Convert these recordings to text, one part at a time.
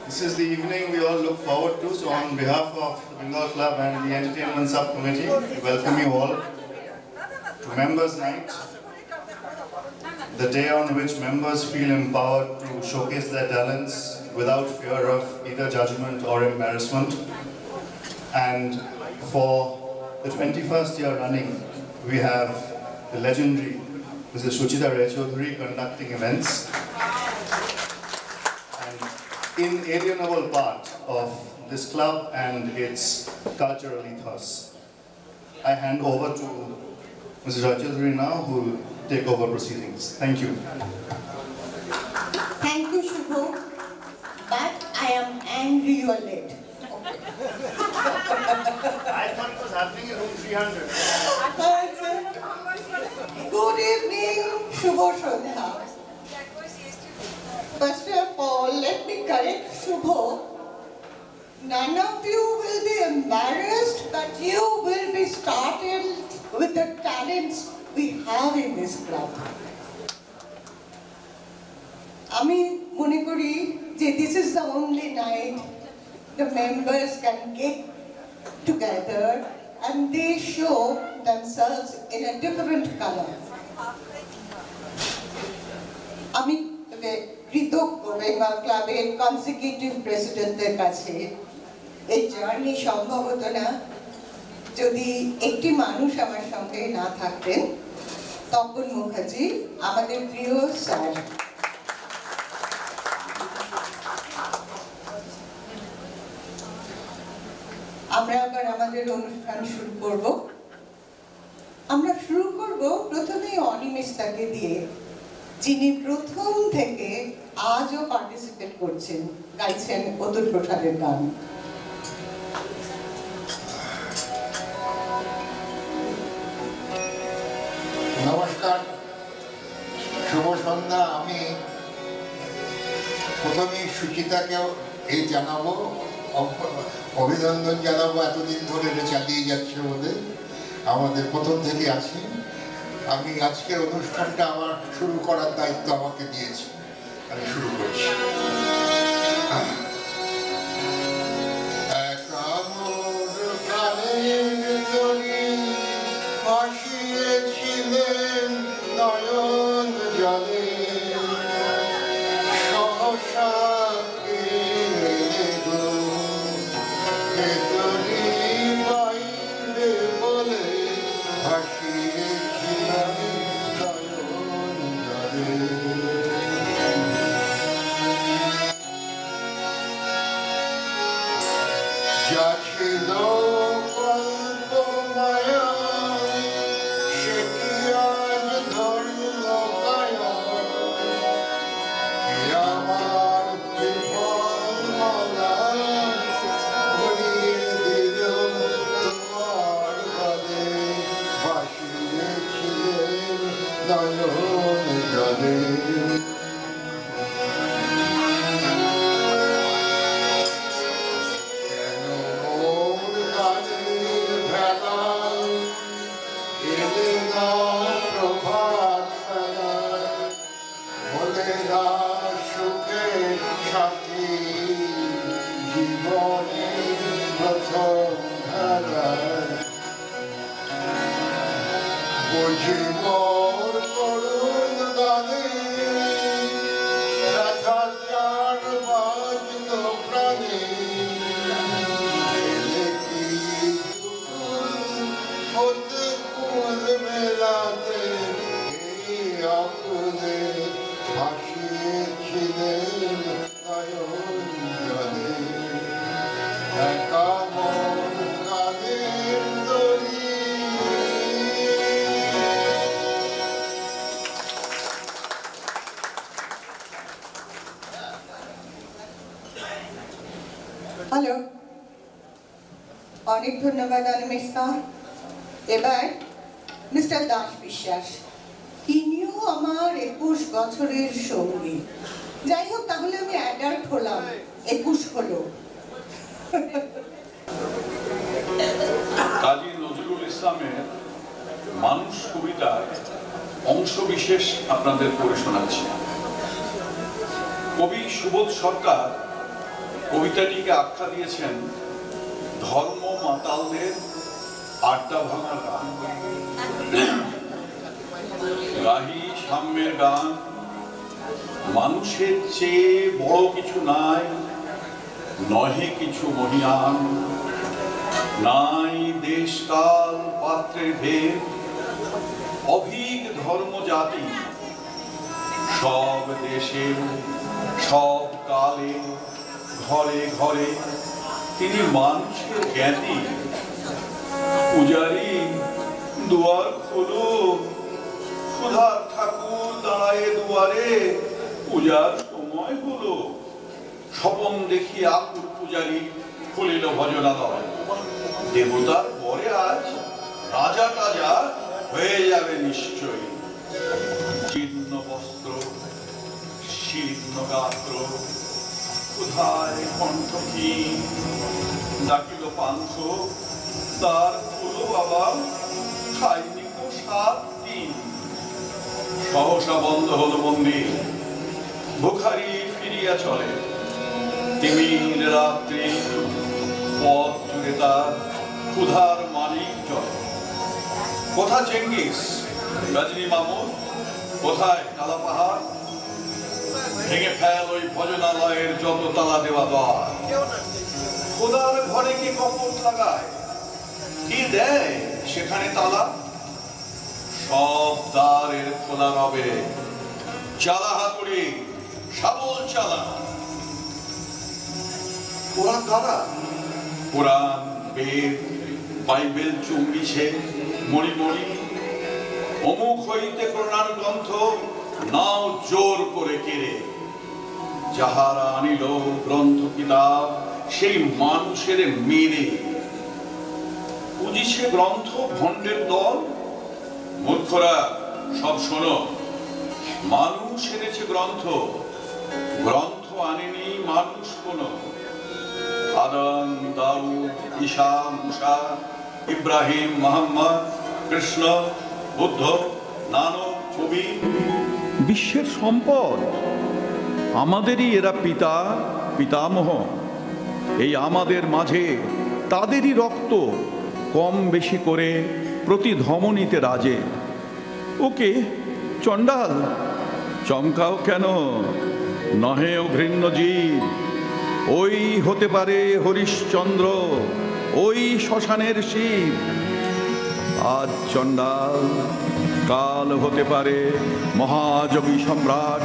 This is the evening we all look forward to, so on behalf of the Bengal Club and the Entertainment Subcommittee, we welcome you all to Members' Night, the day on which members feel empowered to showcase their talents without fear of either judgment or embarrassment. And for the 21st year running, we have the legendary Mrs. Suchita Raychaudhuri conducting events. Inalienable part of this club and its cultural ethos. I hand over to Mrs. Raychaudhuri now, who will take over proceedings. Thank you. Thank you, Shubho. But I am angry you are late. I thought it was happening in room 300. Good evening, Shubho Sandhya. First of all, let me correct Shubho. None of you will be embarrassed, but you will be startled with the talents we have in this club. Ami mone kori je this is the only night the members can get together and they show themselves in a different color. Ami কৃতজ্ঞ বেঙ্গল ক্লাবের consecutive প্রেসিডেন্টদের কাছে এই journey সম্ভব হতো না যদি একটি মানুষ আমার সঙ্গে না থাকতেন, তপন মুখার্জি, আমাদের প্রিয় স্যার। আমরা আবার আমাদের অনুষ্ঠান শুরু করব। আমরা শুরু করব প্রথমেই অনিমেষতাকে দিয়ে, যিনি প্রথম থেকে আজও পার্টিসিপেট করছেন, গাইছেন অতুল প্রসাদের গান। নমস্কার, শুভ সন্ধ্যা। আমি প্রথমেই সুচিতাকেও এই জানাবো, অভিনন্দন জানাবো, এতদিন ধরে এটা চালিয়ে যাচ্ছে বলে আমাদের প্রথম থেকে আছি। আমি আজকের অনুষ্ঠানটা আমার শুরু করার দায়িত্ব আমাকে দিয়েছি, আমি শুরু করছি। ভাসিয়েছিলেন নয়ন জলে সহসা বাইরে বলে ভাসিয়েছিলেন নয়ন জলে। যা ছিল কল্প মায়া সেটি আজ ধরল কায়া, আমার বিফল মালা ভরিয়ে দিল তোমার গলে, ভাসিয়েছিলেন নয়ন জলে। হ্যালো, অনেক ধন্যবাদ অনিমেষতা। এবার মিস্টার দাস বিশ্বাস, ইনিও আমার 21 বছরের সঙ্গী। যাই হোক, তাহলে আমি অ্যাডাল্ট হলাম, 21 হলো। কাজী নজরুল ইসলামের মানুষ কবিতার অংশ বিশেষ আপনাদের পড়ে শোনাচ্ছি। কবি সুবোধ সরকার কবিতাটিকে আখ্যা দিয়েছেন ধর্ম মাতালদের আড্ডা ভাঙা গান। গাহি সাম্যের গান, মানুষের চেয়ে বড় কিছু নাই, নহে কিছু মহিয়ান, নাই দেশ কাল পাত্রের ভেদ, অভিগ ধর্ম জাতি, সব দেশে সব কালে ঘরে ঘরে তিনি মানুষের জ্ঞাতি। পূজারি দুয়ার খোলো, ক্ষুধার ঠাকুর দাঁড়ায় দুয়ারে, পূজার সময় হলো। স্বপন দেখি আকুল পূজারি খুলিল ভজনালয়, দেবতার পরে আজ রাজা টাজা হয়ে যাবে নিশ্চয়ই। জীর্ণ বস্ত্র শীর্ণ গাত্র, ক্ষুধায় কণ্ঠহীন, ডাকিল পান্থ তার খুলো বাবা, খাইনি তো 7 দিন। সহসা বন্ধ হলো মন্দির, ভিখারি ফিরিয়া চলে। তিমির রাত্রি পথ জুড়ে তার ক্ষুধার মালিক চলে। কোথা চেঙ্গিস রজনী মামুদ, কোথায় কালা পাহাড়, ভেঙে ফেল ওই ভজনালয়ের যত তালা দেওয়া দ্বার। খোদার ঘরে কি কপট লাগায়, কি দেয় সেখানে তালা? সব দ্বারের খোলা রবে, চালা হাতুড়ি শাবল চালা। ওরা কারা? কোরআন বেদ বাইবেল চুম্বিছে মরি মরি, অমুক হইতে কোরআন গ্রন্থ নাও জোর করে কেড়ে। যাহারা আনিল গ্রন্থ কিতাব সেই মানুষের মেরে, বুঝিছে গ্রন্থ ভণ্ডের দল। মূর্খরা সব শোনো, মানুষ এনেছে গ্রন্থ, গ্রন্থ আনেনি মানুষ কোন। আদম দাউদ ঈশা মুসা ইব্রাহিম মোহাম্মদ কৃষ্ণ বুদ্ধ নানক কবি, বিশ্বের সম্পদ আমাদেরই এরা পিতা পিতামহ। এই আমাদের মাঝে তাদেরই রক্ত কম বেশি করে প্রতি ধমনীতে রাজে। ওকে চণ্ডাল, চমকাও কেন? নহে ও ঘৃণ্য জীব, ওই হতে পারে হরিশ্চন্দ্র, ওই শ্মশানের শিব। আজ চণ্ডাল, কাল হতে পারে মহাযোগী সম্রাট।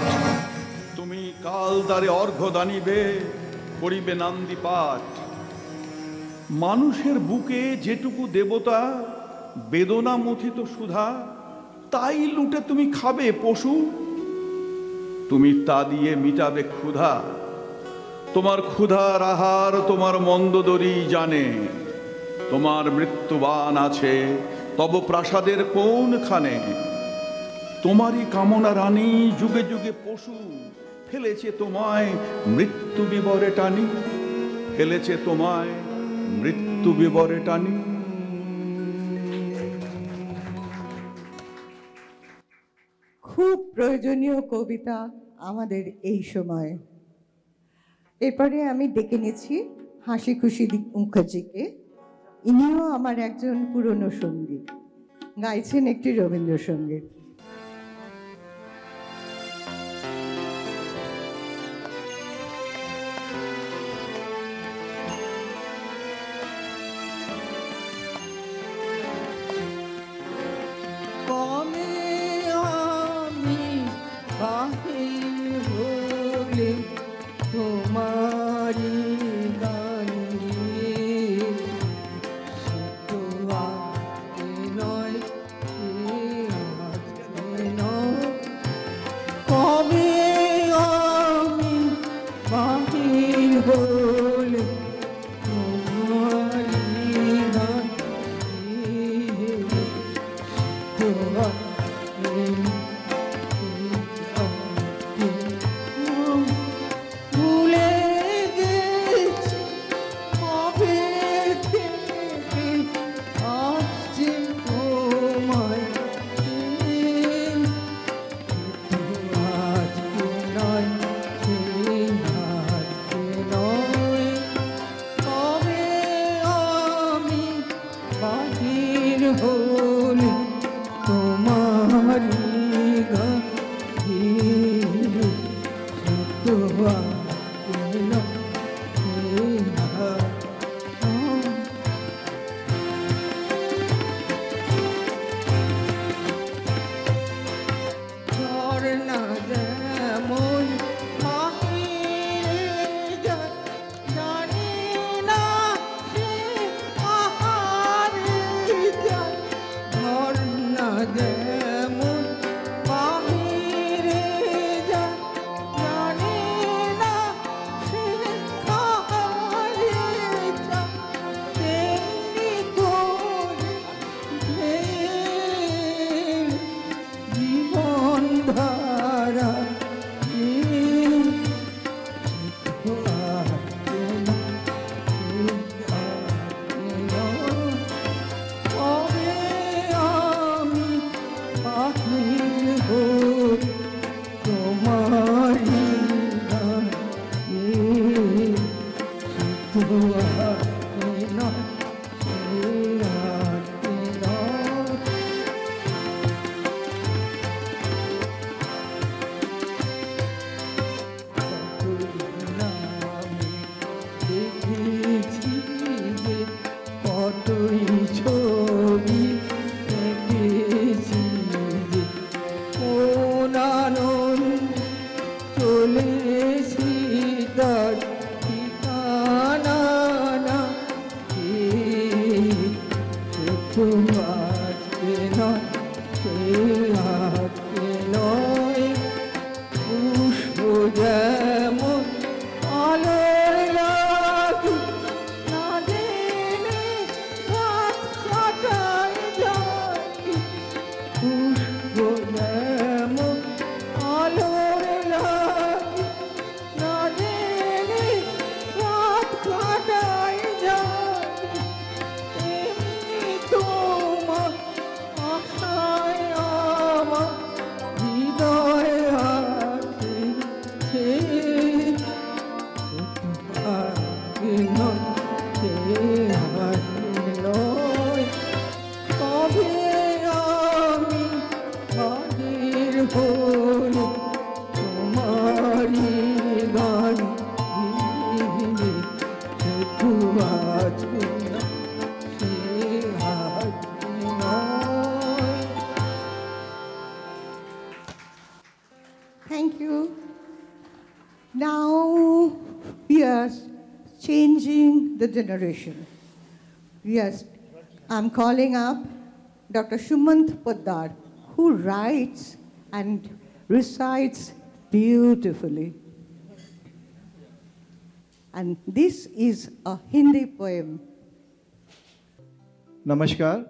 তুমি কাল দ্বারে অর্ঘ্য দানিবে, করিবে নান্দি পাঠ। মানুষের বুকে যেটুকু দেবতা, বেদনা মথিত সুধা, তাই লুটে তুমি খাবে পশু। তুমি তা দিয়ে মিটাবে ক্ষুধা, তোমার ক্ষুধার আহার তোমার মন্দোদরী জানে। তোমার মৃত্যুবান আছে তব প্রাসাদের কোনখানে। তোমারই কামনা রানী যুগে যুগে পশু, ফেলেছে তোমায় মৃত্যু বিবরে টানি, ফেলেছে তোমায় মৃত্যু বিবরে টানি। খুব প্রয়োজনীয় কবিতা আমাদের এই সময়। এরপরে আমি ডেকে নিচ্ছি হাসি খুশি মুখার্জিকে। ইনিও আমার একজন পুরনো সঙ্গী, গাইছেন একটি Rabindrasangeet. Thank you. Now we are changing the generation. I'm calling up Dr. Sumant Poddar, who writes and recites beautifully. And this is a Hindi poem. Namaskar.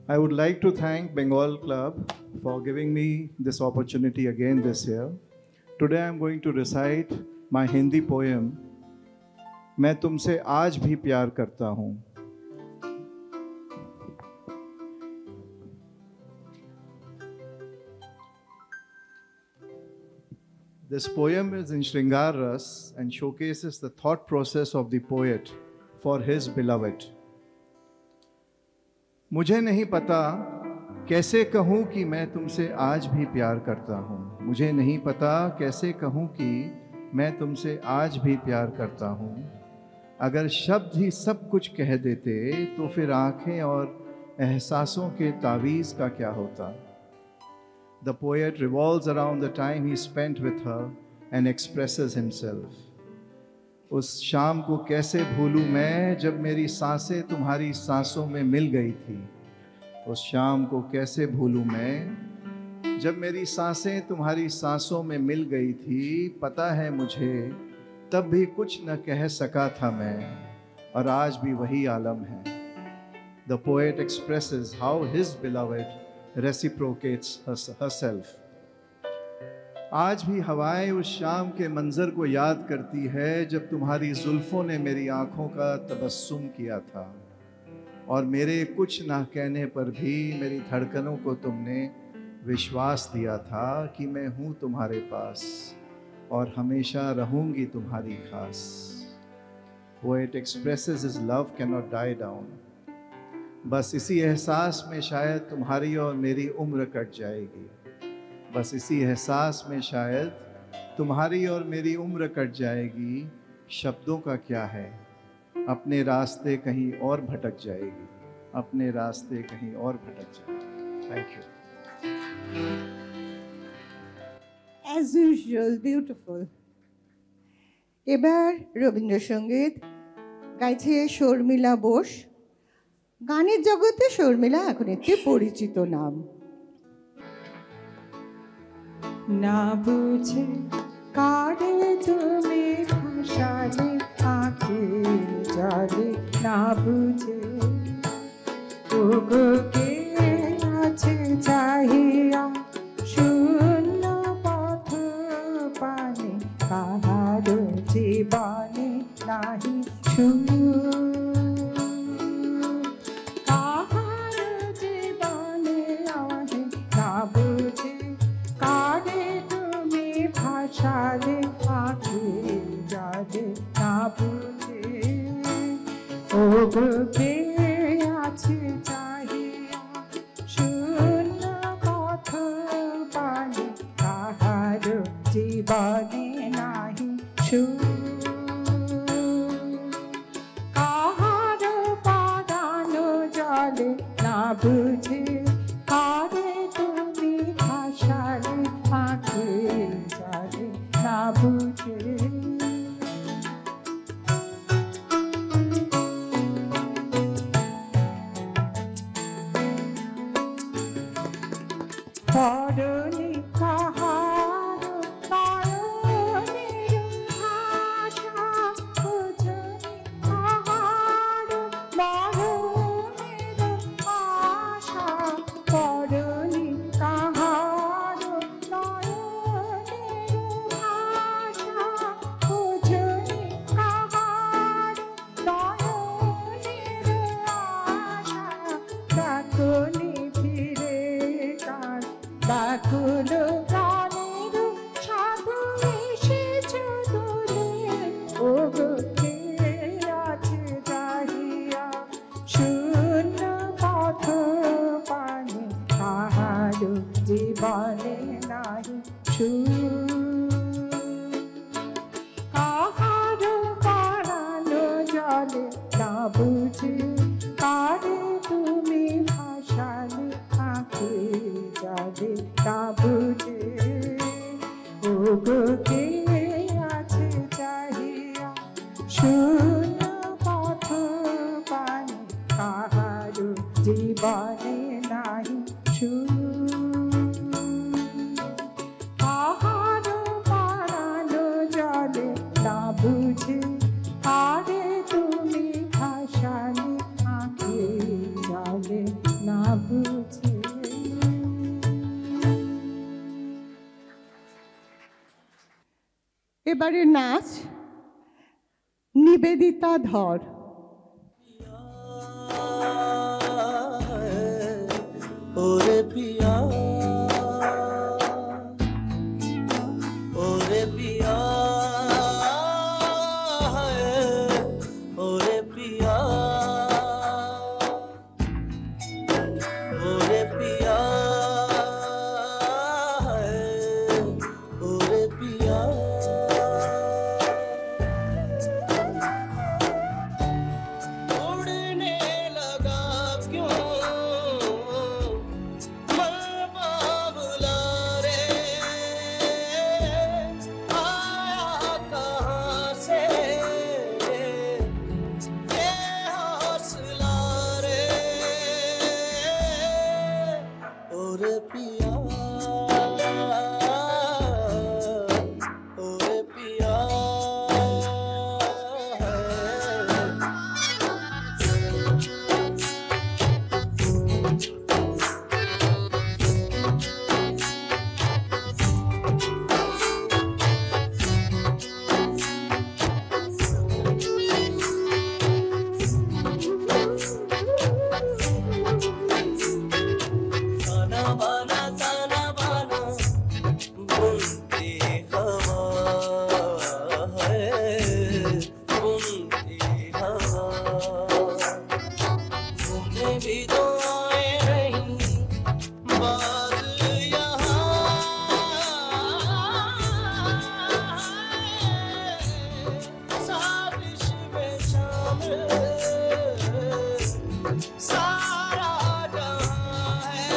I would like to thank Bengal Club for giving me this opportunity again this year. Today I am going to recite my Hindi poem, मैं तुमसे आज भी प्यार करता हूँ. This poem is in Shringar Ras and showcases the thought process of the poet for his beloved. मुझे नहीं पता कैसे कहूँ कि मैं तुमसे आज भी प्यार करता हूँ. मुझे नहीं पता कैसे कहूँ कि मैं तुमसे आज भी प्यार करता हूँ. अगर शब्द ही सब कुछ कह देते तो फिर आँखें और एहसासों के तावीज़ का क्या होता. The poet revolves around the time he spent with her and expresses himself. उस शाम को कैसे भूलूं मैं जब मेरी सांसें तुम्हारी सांसों में मिल गई थी. उस शाम को कैसे भूलूं मैं जब मेरी सांसें तुम्हारी सांसों में मिल गई थी. पता है मुझे तब भी कुछ न कह सका था मैं और आज भी वही आलम है. The poet expresses how his beloved reciprocates herself. आज भी हवाएं उस शाम के मंजर को याद करती है जब तुम्हारी जुल्फों ने मेरी आंखों का तबस्सुम किया था और मेरे कुछ ना कहने पर भी मेरी धड़कनों को तुमने विश्वास दिया था कि मैं हूँ तुम्हारे पास और हमेशा रहूँगी तुम्हारी खास. Poet expresses his love cannot die down. बस इसी एहसास में शायद तुम्हारी और मेरी उम्र कट जाएगी. बस इसी एहसास में शायद तुम्हारी और मेरी उम्र कट जाएगी. शब्दों का क्या है, अपने रास्ते कहीं और भटक जाएगी. अपने रास्ते कहीं और भटक जाएगी. Thank you. As usual, beautiful. এবার রবীন্দ্রসঙ্গীত গাইছে শর্মিলা বোস. গানের জগতে শর্মিলা এখন একটি পরিচিত নাম. না বুঝে কারে তুমি ভাসালে আঁখি জলে. না বুঝে ওগো কে আছে চাহিয়া শূন্য পথ পানে. কাহার জীবনে নাহি কাহার জীবনে আহে. না বুঝে কারে তুমি ভাসালে আঁখি জলে. না বুঝে ওগো কে আছে চাহিয়া শূন্য পথ পানে. কাহার জীবনে নাহি কাহার পাদান জলে. না বুঝে কারে তুমি ভাসালে আঁখি জলে. না বুঝে পরনে কাহার নয়নের ভাষা. বুঝনি কাহার মরণের আশা. পরনে কাহার নয়নের ভাষা. বুঝনি কাহার নয়নের আশা. ডাকনি ফিরে কার ব্যাকুল প্রাণের সাধু এসেছ দূরে. ওগো কে আছে চাহিয়া শূন্য পথ পানে. কাহার জীবনে নাহি কাহার পারানো জলে. না বুঝে কারে তুমি ভাসালে আঁখি জলে. না বুঝে এবারে নাচ নিবেদিতা ধর। ওরে পিয়া ওরে পিয়া ওরে পিয়া ওরে পিয়া ওরে পিয়া उड़ने लगा क्यों मन बाबुला रे आया कहाँ से ये हौसला रे और पिया और पिया ताना बाना बुनती हवा है बुनती हवा तुमने भी तो आए नहीं बात यहाँ साजिश में शामिल सारा जहां है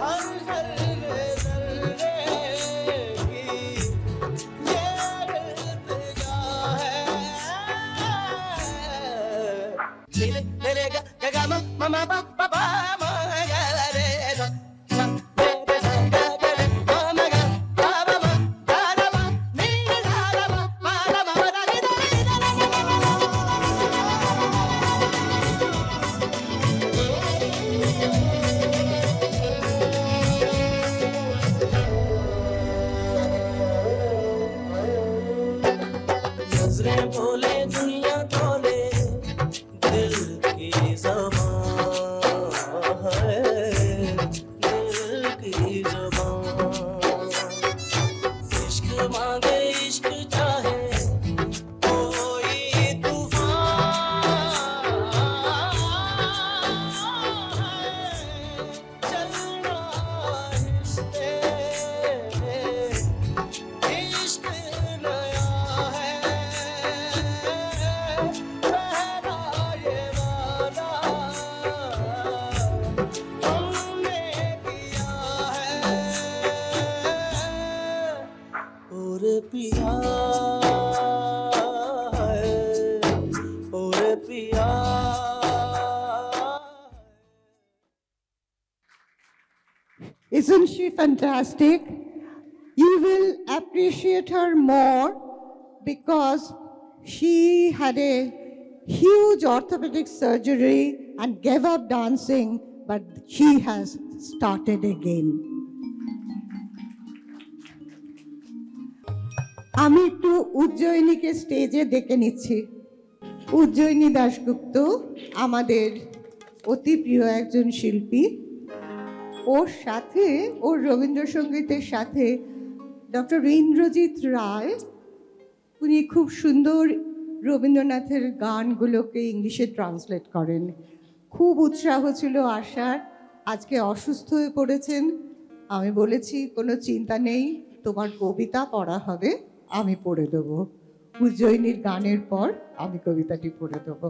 हर जर्रे जर्रे की ये इल्तिजा है नीले नीले गा गा मा पा पा मा गा रे सा सा रे सा गा गा रे मा गा पा पा मा गा रा मा नी गा रा मा रा मा रा नी दा नी दा नजरें बोले दुनिया तोले दिल की ज़बान है दिल की ज़बान इश्क मांगे इश्क चाहे कोई तूफान है चलना इश्क़ नया है पहला ये वादा हमने किया है और पिया है और पिया Isn't she fantastic? You will appreciate her more because she had a huge orthopedic surgery and gave up dancing, but she has started again. আমি একটু উজ্জয়িনীকে স্টেজে ডেকে নিচ্ছি। উজ্জয়িনী দাশগুপ্ত আমাদের অতি প্রিয় একজন শিল্পী। ওর সাথে ওর রবীন্দ্রসঙ্গীতের সাথে ডক্টর ইন্দ্রজিৎ রায়, উনি খুব সুন্দর রবীন্দ্রনাথের গানগুলোকে ইংলিশে ট্রান্সলেট করেন। খুব উৎসাহ ছিল আসার, আজকে অসুস্থ হয়ে পড়েছেন। আমি বলেছি কোনো চিন্তা নেই, তোমার কবিতা পড়া হবে, আমি পড়ে দেবো। উজ্জয়িনীর গানের পর আমি কবিতাটি পড়ে দেবো।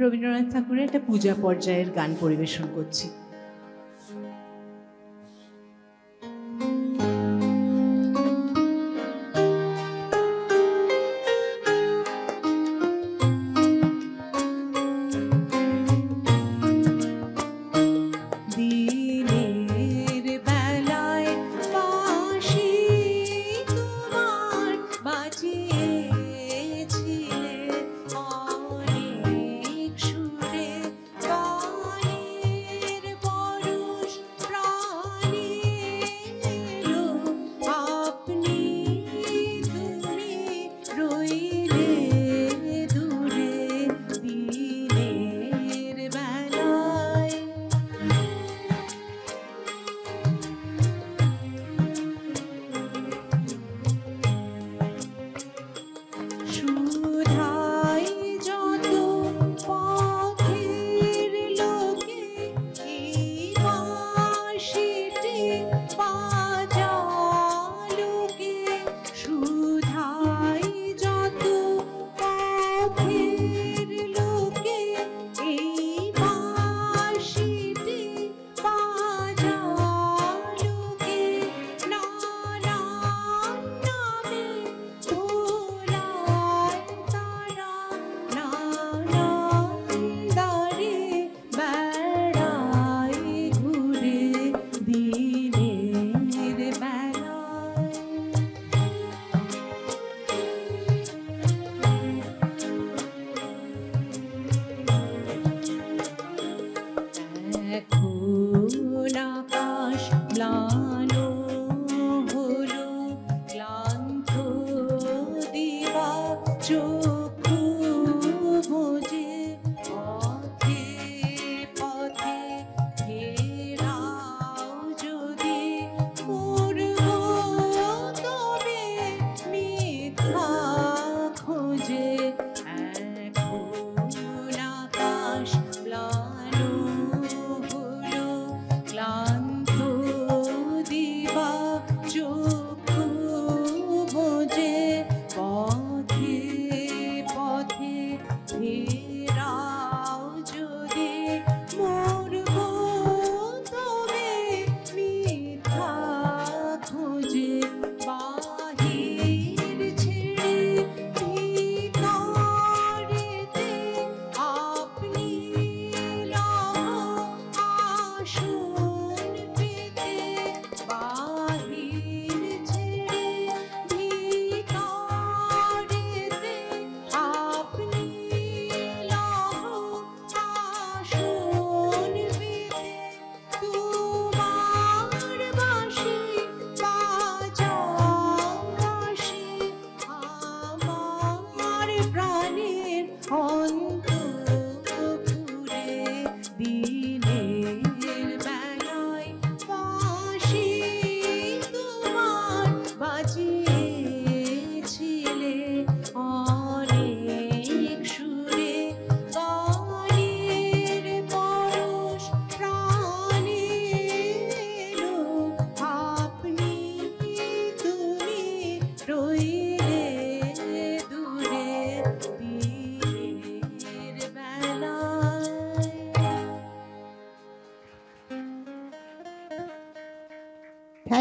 রবীন্দ্রনাথ ঠাকুরের একটা পূজা পর্যায়ের গান পরিবেশন করছি। দিনের বেলায় বাঁশি তোমার বাজিয়েছিলে অনেক সুরে গানের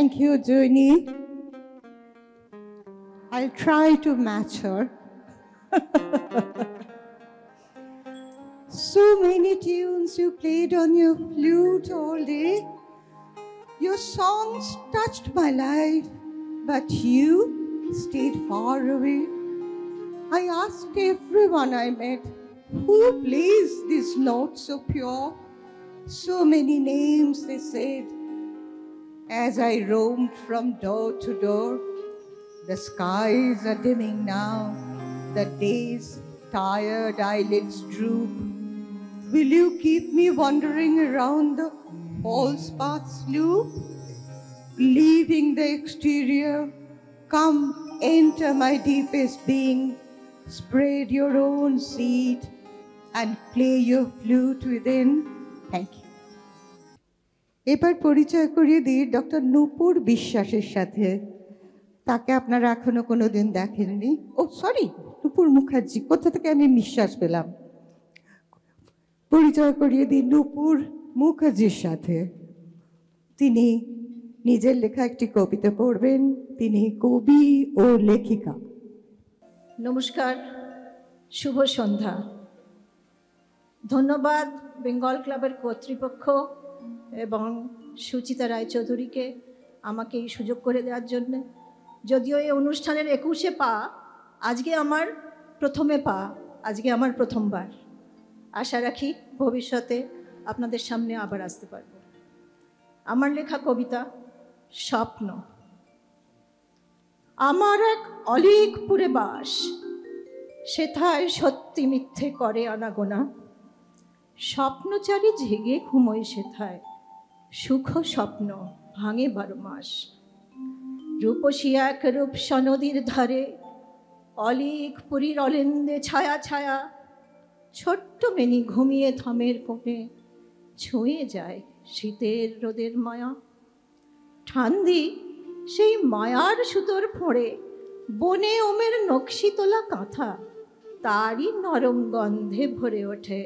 Thank you, Joanie. I'll try to match her. So many tunes you played on your flute all day. Your songs touched my life, but you stayed far away. I asked everyone I met, who plays these notes so pure? So many names they said. As I roamed from door to door, the skies are dimming now, the day's tired eyelids droop. Will you keep me wandering around the false paths loop? Leaving the exterior, come enter my deepest being, spread your own seed and play your flute within. Thank you. এবার পরিচয় করিয়ে দিই doctor নূপুর বিশ্বাসের সাথে। তাকে আপনারা এখনো কোনোদিন দেখেননি। ও সরি, নূপুর মুখার্জি, কোথা থেকে আমি বিশ্বাস পেলাম। পরিচয় করিয়ে দিই নূপুর মুখার্জির সাথে। তিনি নিজের লেখা একটি কবিতা পড়বেন। তিনি কবি ও লেখিকা। নমস্কার, শুভ সন্ধ্যা। ধন্যবাদ বেঙ্গল ক্লাবের কর্তৃপক্ষ এবং সুচিতা রায়চৌধুরীকে আমাকে এই সুযোগ করে দেওয়ার জন্য। যদিও এই অনুষ্ঠানের 21শে পা, আজকে আমার প্রথমবার। আশা রাখি ভবিষ্যতে আপনাদের সামনে আবার আসতে পারব। আমার লেখা কবিতা স্বপ্ন। আমার এক অলিকপুরে বাস, সেথায় সত্যি মিথ্যে করে আনাগোনা। স্বপ্নচারী জেগে ঘুমোয় সেথায়, সুখ স্বপ্ন ভাঙে 12 মাস। রূপসী এক রূপসা নদীর ধারে, অলিকপুরীর অলিন্দে ছায়া ছায়া। ছোট্ট মেনি ঘুমিয়ে থামের কোণে, ছুঁয়ে যায় শীতের রোদের মায়া। ঠান্দি সেই মায়ার সুতোর ফোঁড়ে, বনে ওমের নকশি তোলা কাঁথা। তারই নরম গন্ধে ভরে ওঠে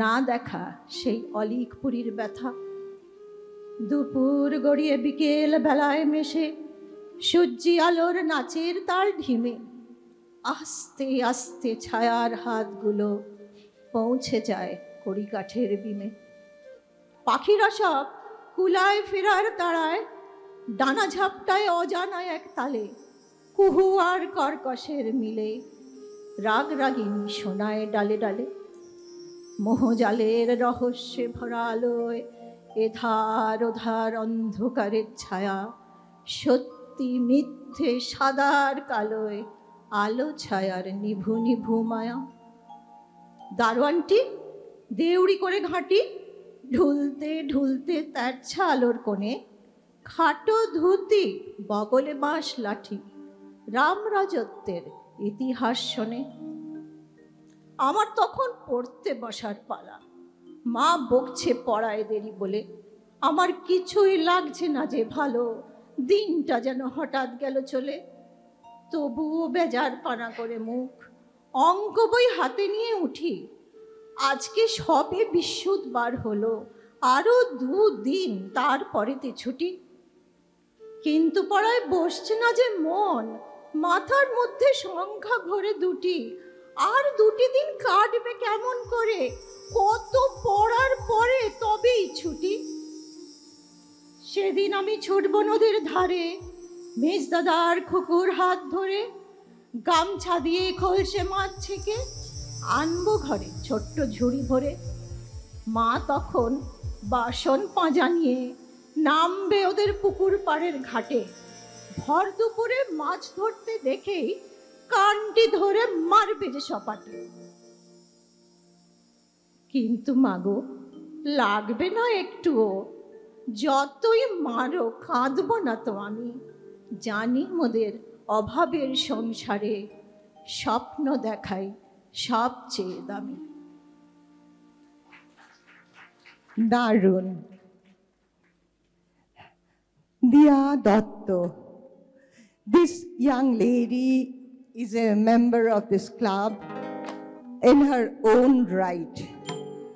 না দেখা সেই অলিকপুরীর ব্যথা। দুপুর গড়িয়ে বিকেল বেলায় মেশে, সূর্যি আলোর নাচের তাল ঢিমে। আস্তে আস্তে ছায়ার হাতগুলো পৌঁছে যায় কড়িকাঠের বিমে। পাখিরা সব কুলায় ফেরার তাড়ায়, ডানা ঝাপটায় অজানায় এক তালে। কুহু আর কর্কশের মিলে, রাগ রাগিনী শোনায় ডালে ডালে। মোহজালের রহস্যে ভরা আলোয়, এধার ওধার অন্ধকারের ছায়া। সত্যি মিথ্যে সাদার কালোয়, আলো ছায়ার নিভু নিভু মায়া। দারোয়ানটি দেউড়ি করে ঘাঁটি, ঢুলতে ঢুলতে তেরছা আলোর কোণে। খাটো ধুতি বগলে বাঁশ লাঠি, রাম রাজত্বের ইতিহাস শোনে। আমার তখন পড়তে বসার পালা, মা বকছে পড়ায় দেরি বলে। আমার কিছুই লাগছে না যে ভালো, দিনটা যেন হঠাৎ গেল চলে। তবুও বেজার পানা করে মুখ, অঙ্ক বই হাতে নিয়ে উঠি। আজকে সবে বৃহস্পতিবার হলো, আরো 2 দিন তারপরেতে ছুটি। কিন্তু পড়ায় বসছে না যে মন, মাথার মধ্যে সংখ্যা ঘরে 2টি। আর 2টি দিন কাটবে কেমন করে, কত পড়ার পরে তবেই ছুটি। সেদিন আমি ছুটব নদীর ধারে, মেজদাদার খুকুর হাত ধরে। গামছা দিয়ে খলসে মাছ ছেঁকে আনবো ঘরে ছোট্ট ঝুড়ি ভরে। মা তখন বাসন পাঁজা নিয়ে নামবে ওদের পুকুর পাড়ের ঘাটে। ভর দুপুরে মাছ ধরতে দেখেই কানটি ধরে মারবে যে সপাটে। কিন্তু মাগো, লাগবে না একটুও, যতই মারো কাঁদবো না তো আমি। জানি মোদের অভাবের সংসারে, স্বপ্ন দেখাই সবচেয়ে দামি। দারুণ। Diya Datta. This young lady is a member of this club in her own right.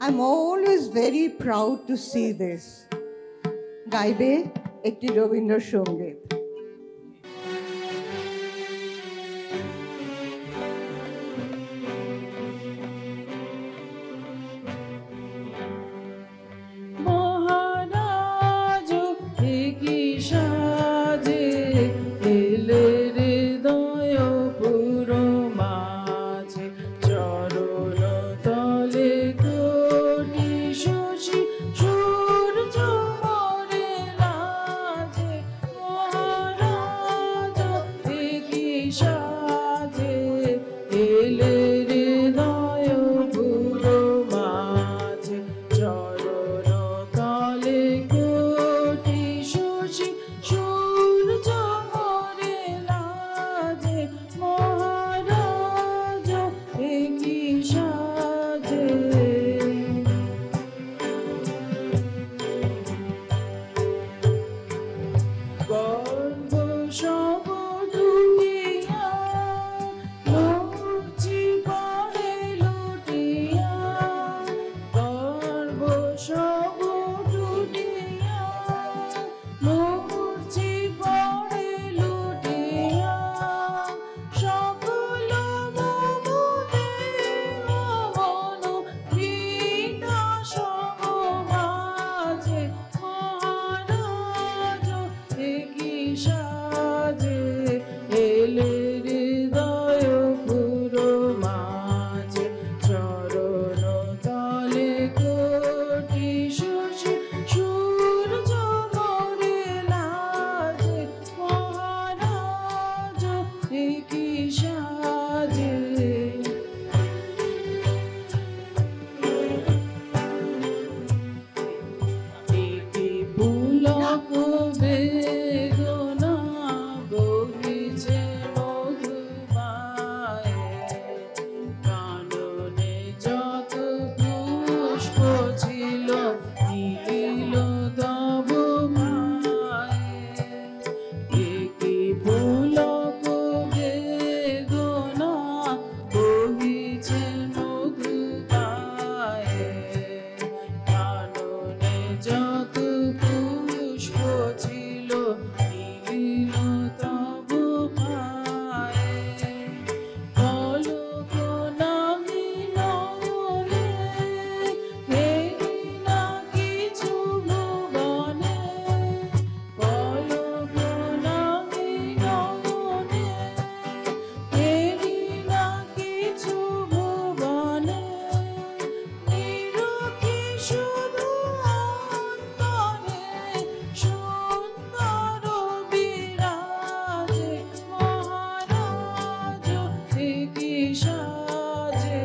I'm always very proud to see this. গাইবে একটি রবীন্দ্রসঙ্গীত। মহারাজ কি সাজে এলে হৃদয় পুরো মাঝে চরণ তলে কোটি শশী সূর্য মরে লাজে মহারাজ কি সাজে এলে হৃদয় পুরো মাঝে চরণ তলে কোটি শশী সূর্য মরে লাজে মহারাজ কি সাজে গর্ব সব ডুবিয়া লুচি পড়ে লুটিয়া গর্ব সব ডুবিয়া লুচি পড়ে লুটিয়া সকল মমতে মন বিনা সব মাঝে মহারাজ কি সাজে এলে হৃদয় পুরো মাঝে চরণ তলে কোটি শশী সূর্য মরে লাজে মহারাজ কি সাজে একি পুলক বেদনা বহিছে মধুমায়ে কাননে যত পুষ্প ছিল নীল তব মায়ে একি পুলক বেদনা বহিছে মধুমায়ে কাননে যত পুষ্প ছিল নীল তব মায়ে পলক নাহি নয়নে হেরি না কিছু ভুবনে পলক নাহি নয়নে হেরি না কিছু ভুবনে নিরখি শুধু অন্তরে সুন্দর বিরাজে মহারাজ কি সাজে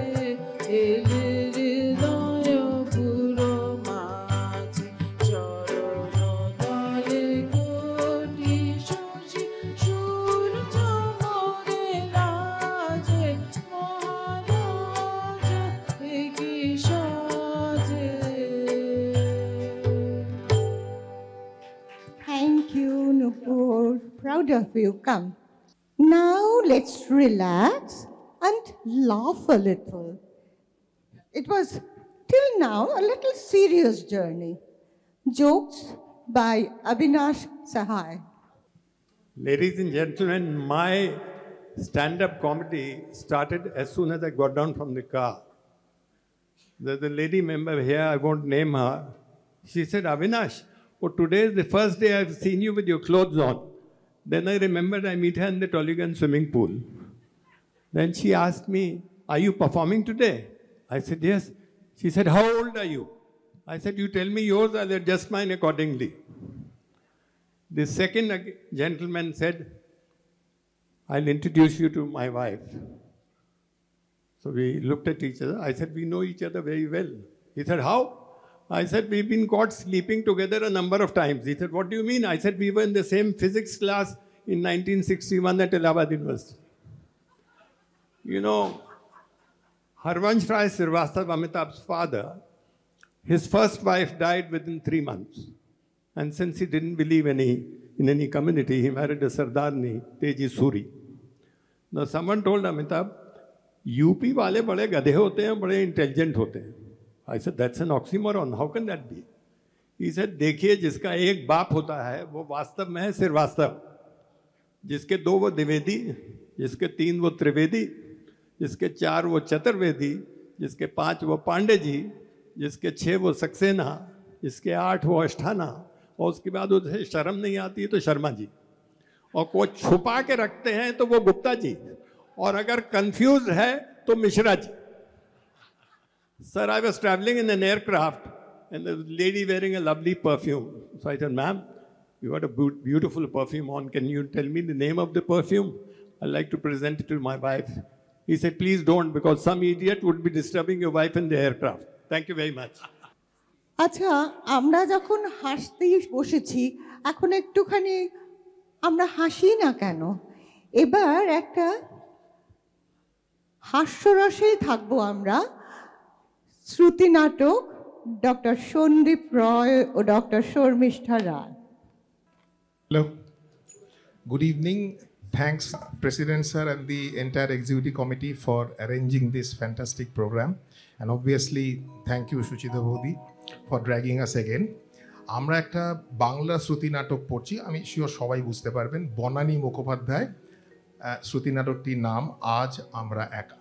এলে হৃদয় পুরো মাঝে চরণ তলে কোটি শশী সূর্য মরে লাজে মহারাজ কি সাজে Thank you, Nupur. Proud of you. Come. Now let's relax and laugh a little. It was till now a little serious journey. Jokes by Avinash Sahai. Ladies and gentlemen, my stand-up comedy started as soon as I got down from the car. There's a lady member here, I won't name her. She said, Avinash, oh, today is the first day I've seen you with your clothes on. Then I remembered I meet her in the Tollygan swimming pool. Then she asked me, are you performing today? I said, yes. She said, how old are you? I said, you tell me yours, I'll adjust mine accordingly. The second gentleman said, I'll introduce you to my wife. So we looked at each other. I said, we know each other very well. He said, how? I said, we've been caught sleeping together a number of times. He said, what do you mean? I said, we were in the same physics class in 1961 at Allahabad University. You know, Harvansh Rai Srivastava, Amitabh's father, his first wife died within 3 months. And since he didn't believe in any community, he married a Sardarni, Teji Suri. Now someone told Amitabh, UP wale bade gadhe hote hain, bade intelligent hote hain. I said, that's an oxymoron. How can that be? He said, देखिए जिसका एक बाप होता है वो वास्तव में है श्रीवास्तव, जिसके 2 वो द्विवेदी, जिसके 3 वो त्रिवेदी, जिसके 4 वो चतुर्वेदी, जिसके 5 वो पांडे जी, जिसके 6 वो सक्सेना, जिसके 8 वो अष्टाना, और उसके बाद उसे शर्म नहीं आती है तो शर्मा जी, और को छुपा के रखते हैं तो वो गुप्ता जी, और अगर कंफ्यूज है तो Mishra ji. Sir, I was traveling in an aircraft and there was a lady wearing a lovely perfume. So I said, ma'am, you got a beautiful perfume on. Can you tell me the name of the perfume? I'd like to present it to my wife. He said, please don't, because some idiot would be disturbing your wife in the aircraft. Thank you very much. আচ্ছা, আমরা যখন হাসতেই বসেছি, এখন একটুখানি আমরা হাসি না কেন? এবার একটা হাস্যরসেই থাকবো আমরা। শ্রুতি নাটক, doctor Sandeep Roy O doctor Sharmistha Roy. Hello. Good evening. Thanks, President Sir and the entire Executive Committee for arranging this fantastic program. And obviously, thank you, Suchita Bodhi, for dragging us again. আমরা একটা বাংলা শ্রুতি নাটক পড়ছি, আমি sure সবাই বুঝতে পারবেন। বনানী মুখোপাধ্যায়, শ্রুতি নাটকটির নাম আজ আমরা একা।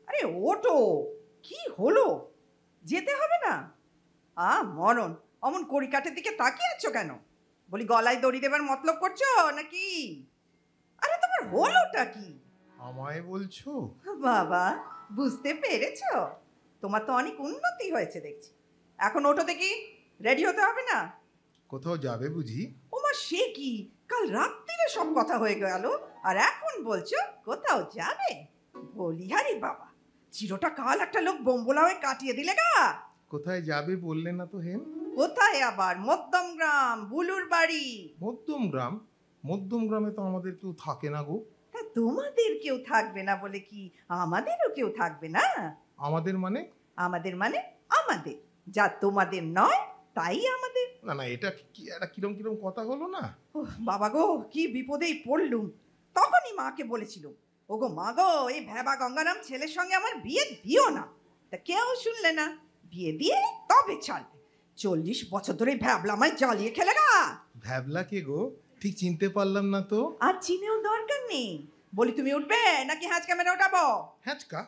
আরে ওটো, কি হলো? যেতে হবে না? মরণ, অমন কড়িকাঠের দিকে তাকিয়ে আছো কেন? বলি গলায় দড়ি দেবার মতলব করছো নাকি? আরে তোমার হলোটা কি? আমায় বলছো? বাবা, বুঝতে পেরেছো? তোমার তো অনেক উন্নতি হয়েছে দেখছি। এখন ওটো দেখি, রেডি হতে হবে না? কোথাও যাবে বুঝি? ওমা, সে কি, কাল রাত্রিরে সব কথা হয়ে গেল আর এখন বলছো কোথাও যাবে? বলিহারি বাবা, চিরটা কাল একটা লোক বোম্বলা হয়ে কাটিয়ে দিলে গা। কোথায় যাবে বললে না তো হেম? কোথায় আবার? মধ্যমগ্রাম, বুলুর বাড়ি। মধ্যমগ্রাম? মধ্যমগ্রামে তো আমাদের কেউ থাকে না গো। তা তোমাদের কেউ থাকবে না বলে কি আমাদেরও কেউ থাকবে না? আমাদের মানে? আমাদের মানে আমাদের, যা তোমাদের নয় তাই আমাদের। না না, এটা কি একটা কিরম কিরম কথা হলো না? বাবা গো, কি বিপদেই পড়লুম। তখনই মাকে বলেছিল, ওগো মা গো, এই ভ্যাবা গঙ্গারাম ছেলের সঙ্গে আমার বিয়ে দিও না। তা কেউ শুনলে না, বিয়ে দিয়ে তবে ছাড়বে। 40 বছর ধরে ভ্যাবলা আমায় জ্বালিয়ে খেলে গা। ভ্যাবলা কে গো? ঠিক চিনতে পারলাম না তো। আর চিনেও দরকার নেই। বলি তুমি উঠবে নাকি হ্যাঁচকা মেরে ওঠাবো? হ্যাঁচকা?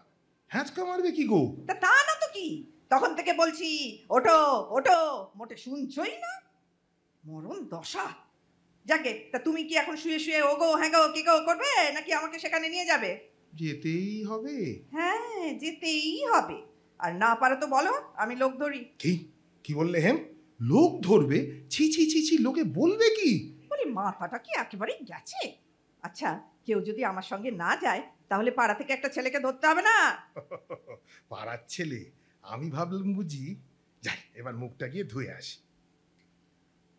হ্যাঁচকা মারবে কি গো? তা না তো কি, তখন থেকে বলছি ওঠো ওঠো, মোটে শুনছই না। মরণ দশা। যাকে, তা তুমি কি এখন শুয়ে শুয়ে ওগো হ্যাঁ গো কি গো করবে নাকি আমাকে সেখানে নিয়ে যাবে? যেতেই হবে। হ্যাঁ, যেতেই হবে। আর না পারো তো বলো, আমি লোক ধরি। কি বললে হেম? লোক ধরবে? ছি ছি ছি ছি, লোকে বলবে কি? বলি মাথাটা কি একেবারে গেছে? আচ্ছা, কেউ যদি আমার সঙ্গে না যায় তাহলে পাড়া থেকে একটা ছেলেকে ধরতে হবে না? পাড়ার ছেলে? আমি ভাবলাম বুঝি। যাই, এবার মুখটা গিয়ে ধুয়ে আসি।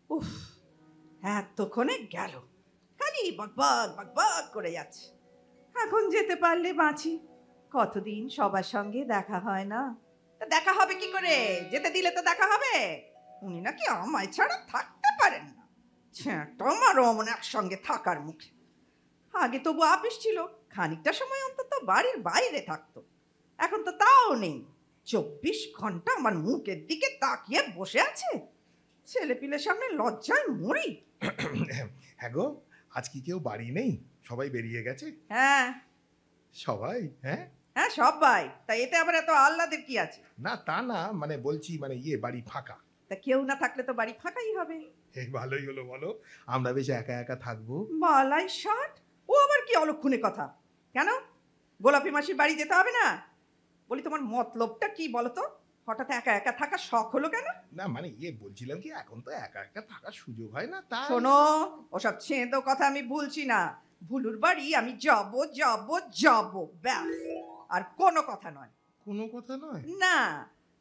উফ, এতক্ষণে গেল, খালি বকবক বকবক করে যাচ্ছে। এখন যেতে পারলে বাঁচি। কতদিন সবার সঙ্গে দেখা হয় না। তা দেখা হবে কি করে? যেতে দিলে তো দেখা হবে। উনি নাকি আমায় ছাড়া থাকতে পারেন না। তোমারও অমন একসঙ্গে থাকার মুখে। আগে তবু আপিস ছিল, খানিকটা সময় অন্তত বাড়ির বাইরে থাকতো। এখন তো তাও নেই। 24 ঘন্টা আমার মুখের দিকে তাকিয়ে বসে আছে। ছেলে পিলের সামনে লজ্জায় মরি। হ্যাঁ গো, আজ কি কেউ বাড়ি নেই? সবাই বেরিয়ে গেছে? হ্যাঁ সবাই? হ্যাঁ হ্যাঁ সবাই। তা এতে আবার এত আহ্লাদের কি আছে? না তা না, মানে বলছি মানে বাড়ি ফাঁকা। তা কেউ না থাকলে তো বাড়ি ফাঁকাই হবে। ভালোই হলো, বলো। আমরা বেশ একা একা থাকবো। বালাই ষাট, ও আবার কি অলক্ষণে কথা? কেন, গোলাপি মাসির বাড়ি যেতে হবে না? বলি তোমার মতলবটা কি বলো তো? হঠাৎ একা একা থাকা শখ হলো কেন? না মানে বলছিলাম কি, এখন তো একা একা থাকার সুযোগ হয় না। তা শোনো, ওসব ছেঁদো কথা আমি ভুলছি না। ভুলুর বাড়ি আমি যাব যাব যাব, ব্যাস, আর কোনো কথা নয়। কোনো কথা নয়। না,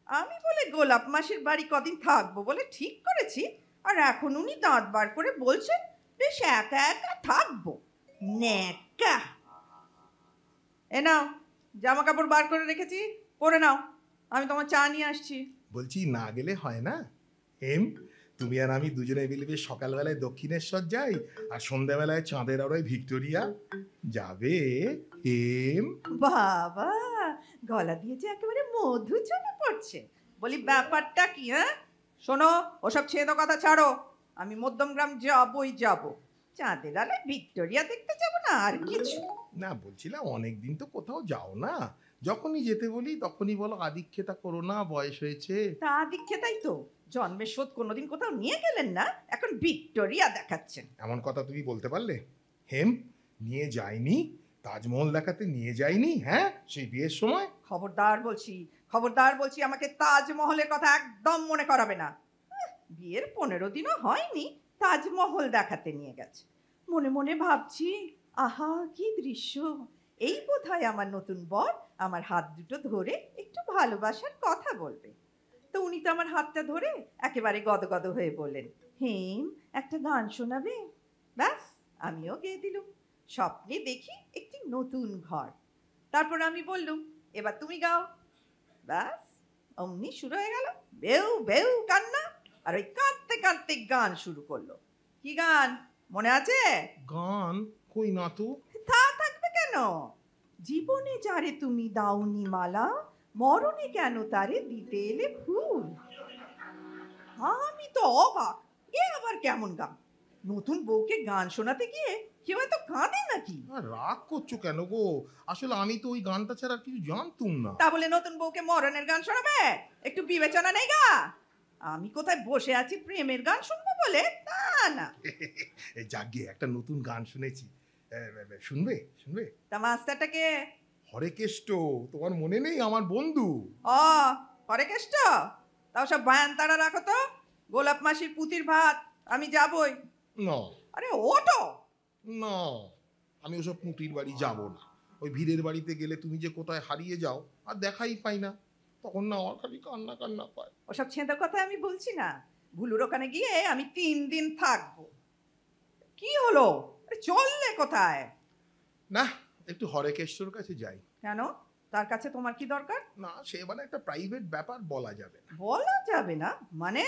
আমি বলে গোলাপ মাসির বাড়ি কদিন থাকবো বলে ঠিক করেছি, আর এখন উনি দাঁত বার করে বলছেন বেশ একা একা থাকবো। ন্যাকা। এ নাও, জামা কাপড় বার করে রেখেছি, পরে নাও, আমি তোমার চা নিয়ে আসছি। বলছি না গেলে হয় না? হেম, তুমি আর আমি দুজনে মিলে সকালবেলায় দক্ষিণেশ্বর যাই আর সন্ধ্যাবেলায় চাঁদের আড়ায় ভিক্টোরিয়া যাবে। হেম, বাবা, গলা দিয়ে যে একেবারে মধু চলে পড়ছে। বলি ব্যাপারটা কি? হ্যাঁ শোনো, ওসব ছেঁদো কথা ছাড়ো। আমি মধ্যমগ্রাম যাবই যাব। চাঁদের আলোয় ভিক্টোরিয়া দেখতে যাব না আর কিছু। না বলছিলাম অনেকদিন তো কোথাও যাও না, যখনই যেতে বলি তখনই বলো আদিক্ষেতা করো না, বয়স হয়েছে। তা দীক্ষেতাই তো, জন্মের শোধ কোনোদিন কোথাও নিয়ে গেলেন না, এখন ভিক্টোরিয়া দেখাচ্ছেন। এমন কথা তুমি বলতে পারলে? হেম, নিয়ে যায়নি? তাজমহল দেখাতে নিয়ে যায়নি? হ্যাঁ, সেই বিয়ের সময়। খবরদার বলছি, খবরদার বলছি, আমাকে তাজমহলের কথা একদম মনে করাবে না। বিয়ের 15 দিনও হয়নি তাজমহল দেখাতে নিয়ে গেছে। মনে মনে ভাবছি, আহা কি দৃশ্য! এই বোধহয় আমার নতুন বর আমার হাত দুটো ধরে একটু ভালোবাসার কথা বলবে। তো উনি তো আমার হাতটা ধরে একেবারে গদগদ হয়ে বললেন, হেম একটা গান শোনাবে? ব্যাস, আমিও গেয়ে দিলুম। স্বপ্নে দেখি একটি নতুন ঘর। তারপর আমি বললুম, এবার তুমি গাও। ব্যাস, অমনি শুরু হয়ে গেল বেউ বেউ কান্না, আর ওই কাঁদতে কাঁদতে গান শুরু করলো। কি গান মনে আছে? গান কই না তো। তা থাকবে কেন? জীবনে যারে তুমি দাওনি মালা, মরণে কেন তারে দিতে এলে ফুল। আমি তো অবাক, এ আবার কেমন গান? নতুন বউকে গান শোনাতে গিয়ে কেউ এত কাঁদে নাকি? রাগ করছো কেন গো? আসলে আমি তো ওই গানটা ছাড়া কিছু জানতুম না। তা বলে নতুন বউকে মরণের গান শোনাবে? একটু বিবেচনা নেই গা? আমি কোথায় বসে আছি প্রেমের গান শুনবো বলে? তা না। জাগিয়ে একটা নতুন গান শুনেছি, শুনবে? শুনবে? তা মাস্টারটাকে? হরেকেষ্ট, তোমার মনে নেই? আমার বন্ধু। ও হরেকেষ্ট, তাও সব বায়ান তারা রাখো তো। গোলাপ মাসির পুতির ভাত, আমি যাবই। না। আরে ওটো না, আমি ওসব পুঁটির বাড়ি যাব না। ওই ভিড়ের বাড়িতে গেলে তুমি যে কোথায় হারিয়ে যাও আর দেখাই পাই না, তখন না আমার খালি কান্না কান্না পায়। ওসব ছেঁদা কথা আমি বলছি না। ভুলুর ওখানে গিয়ে আমি 3 দিন থাকবো। কি হলো, চললে কোথায়? না, একটু হরেকেশ্বর কাছে যাই। কেন, তার কাছে তোমার কি দরকার? না, সে মানে একটা প্রাইভেট ব্যাপার, বলা যাবে না। বলা যাবে না মানে?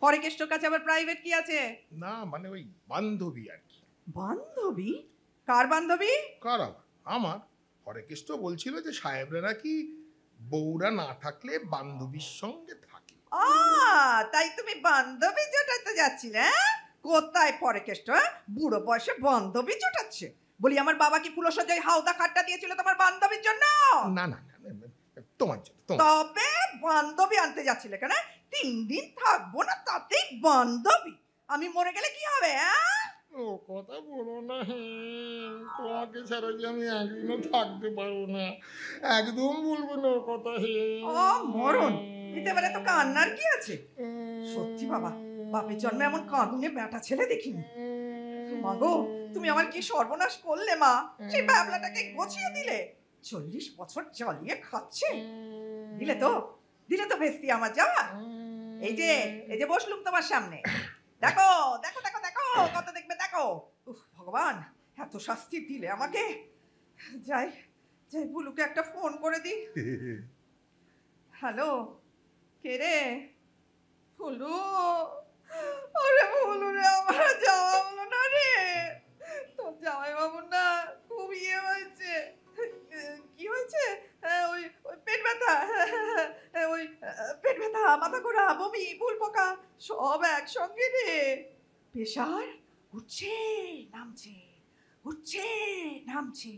হরেকেষ্টর কাছে আবার প্রাইভেট কি আছে? না মানে ওই বান্ধবী আর কি। বান্ধবী? কার বান্ধবী? কার আবার? আমার। হরেকেষ্ট বলছিল যে সাহেবরা নাকি বউরা না থাকলে বান্ধবীর সঙ্গে থাকে। তাই তুমি বান্ধবী জোটাতে যাচ্ছিলে? কোথায় হরেকেষ্ট বুড়ো বয়সে বান্ধবী জোটাচ্ছে? বলি আমার বাবা কি ফুলসজ্জায় হাওদা খাট্টা দিয়েছিল তোমার বান্ধবীর জন্য? না না না, তোমার জন্য। তবে বান্ধবী আনতে যাচ্ছিলে কেন? 3 দিন থাকবো না তাতেই বান্ধবী? আমি মরে গেলে কি হবে? ও কথা বলো না, তোমাকে ছাড়া যে আমি একদিনও থাকতে পারবো না, একদম বলবো না কথা। ও মরণ, এতে এবারে তো কান্নার কি আছে? সত্যি বাবা, বাপের জন্মে এমন কাঁদুনে বেটা ছেলে দেখিনি। মা গো, তুমি আমার কি সর্বনাশ করলে মা! সেই ব্যাবলাটাকে গছিয়ে দিলে। 40 বছর জ্বালিয়ে খাচ্ছে। দিলে তো ভেস্তি আমার যাওয়া। এই যে বসলুম তোমার সামনে, দেখো দেখো দেখো দেখো, কত দেখবে দেখো। উফ ভগবান, এত শাস্তি দিলে আমাকে। যাই ভুলুকে একটা ফোন করে দিই। হ্যালো, কে রে? ভুলু, ওরে ভুলু রে, আমার যাওয়া হলো না রে। তোর জামাই বাবুর না খুব ইয়ে হয়েছে। কি হয়েছে? ওই পেট ব্যথা, ওই পেট ব্যথা, মাথা ঘোরা, বমি, ফুল পোকা সব একসঙ্গে রে। প্রেশার উঠছে নামছে, উঠছে নামছে,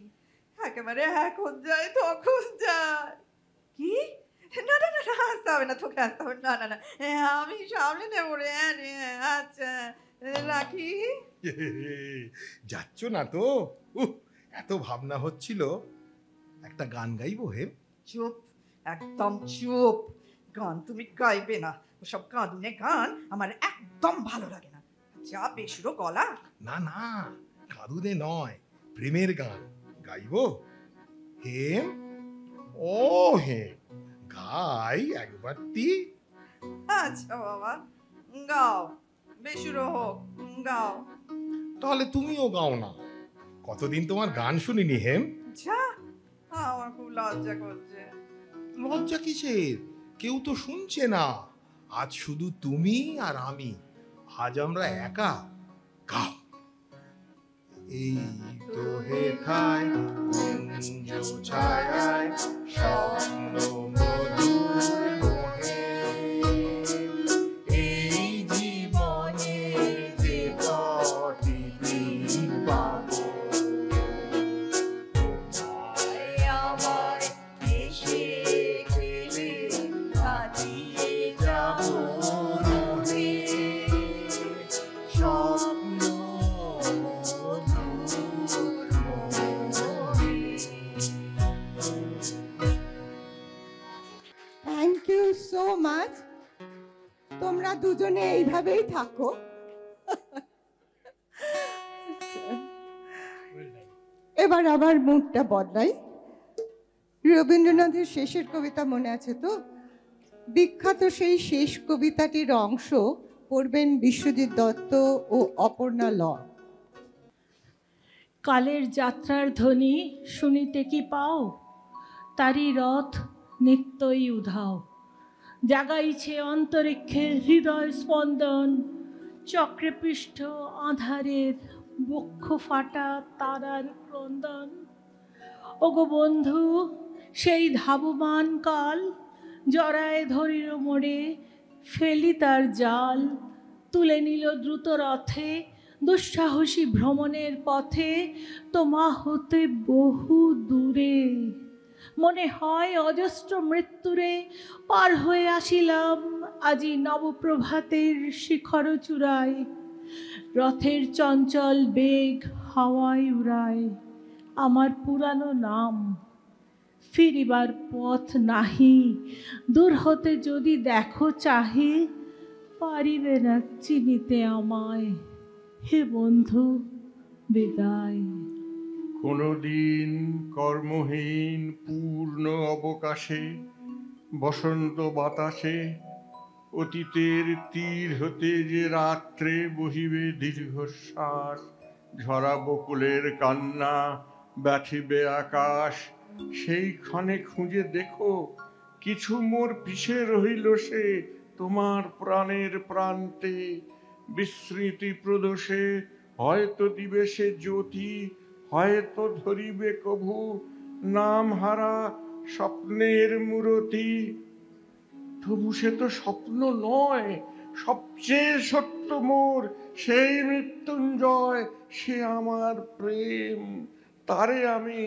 একেবারে এখন যায় তখন যায়। কি? না না না, আসতে হবে না, তোকে আসতে হবে না। না না, আমি সামলে নেবো রে। আচ্ছা রাখি। যাচ্ছ না তো? এত ভাবনা হচ্ছিল, একটা গান গাইবো। হেম, চুপ, একদম চুপ। গান তুমি গাইবে না, ওসব কাঁদুনে গান আমার একদম ভালো লাগে না। যা বেসুরো গলা। না না, কাঁদুনে নয়, প্রেমের গান গাইবো। হেম, ও হেম, ভাই একবারটি। আচ্ছা বাবা, গাও, বেসুরো হোক, গাও। তাহলে তুমিও গাও না, কতদিন তোমার গান শুনিনি হেম। যা, আমার খুব লজ্জা করছে। লজ্জা কিসের, কেউ তো শুনছে না, আজ শুধু তুমি আর আমি, আজ আমরা একা। গাও। এই তো হেথায় কুঞ্জ ছায়ায় স্বপ্ন মধুর মোহে, এই জীবনে যে কটি দিন পাবো, তোমায় আমায় এসে খেলে কাটিয়ে যাবো রোদে, স্বপ্ন থ্যাংক ইউ সো মাচ। তোমরা দুজনে এইভাবেই থাকো। এবার আবার মুডটা বদলাই। রবীন্দ্রনাথের শেষের কবিতা মনে আছে তো? বিখ্যাত সেই শেষ কবিতাটির অংশ পড়বেন বিশ্বজিৎ দত্ত ও অপর্ণা ল। কালের যাত্রার ধ্বনি শুনিতে কি পাও, তারি রথ নিত্যই উধাও, জাগাইছে অন্তরিক্ষের হৃদয় স্পন্দন, চক্রে পৃষ্ঠ আধারের বক্ষ ফাটা তারার ক্রন্দন। ওগো বন্ধু, সেই ধাবমান কাল, জড়ায় ধরিল মোড়ে, ফেলি তার জাল, তুলে নিল দ্রুত রথে, দুঃসাহসী ভ্রমণের পথে, তোমা হতে বহু দূরে। মনে হয় অজস্র মৃত্যুরে পার হয়ে আসিলাম আজি নবপ্রভাতের শিখর চূড়ায়, রথের চঞ্চল বেগ হাওয়ায় উড়ায় আমার পুরানো নাম। ফিরিবার পথ নাহি, দূর হতে যদি দেখো চাহি, পারিবে না চিনিতে আমায়, হে বন্ধু বিদায়। কোনদিন কর্মহীন পূর্ণ অবকাশে, বসন্ত বাতাসে, অতীতের তীর হতে যে রাত্রে বহিবে দীর্ঘশ্বাস, ঝরা বকুলের কান্না ব্যথিবে আকাশ, সেইখানে খুঁজে দেখো কিছু মোর পিছে রহিল সে তোমার প্রাণের প্রান্তে, বিস্মৃতি প্রদোষে হয়তো দিবে সে জ্যোতি, হয়তো ধরিবে কভু নাম হারা স্বপ্নের মূরতি। তবু সে তো স্বপ্ন নয়, সবচেয়ে সত্য মোর সেই মৃত্যুঞ্জয়, সে আমার প্রেম, তারে আমি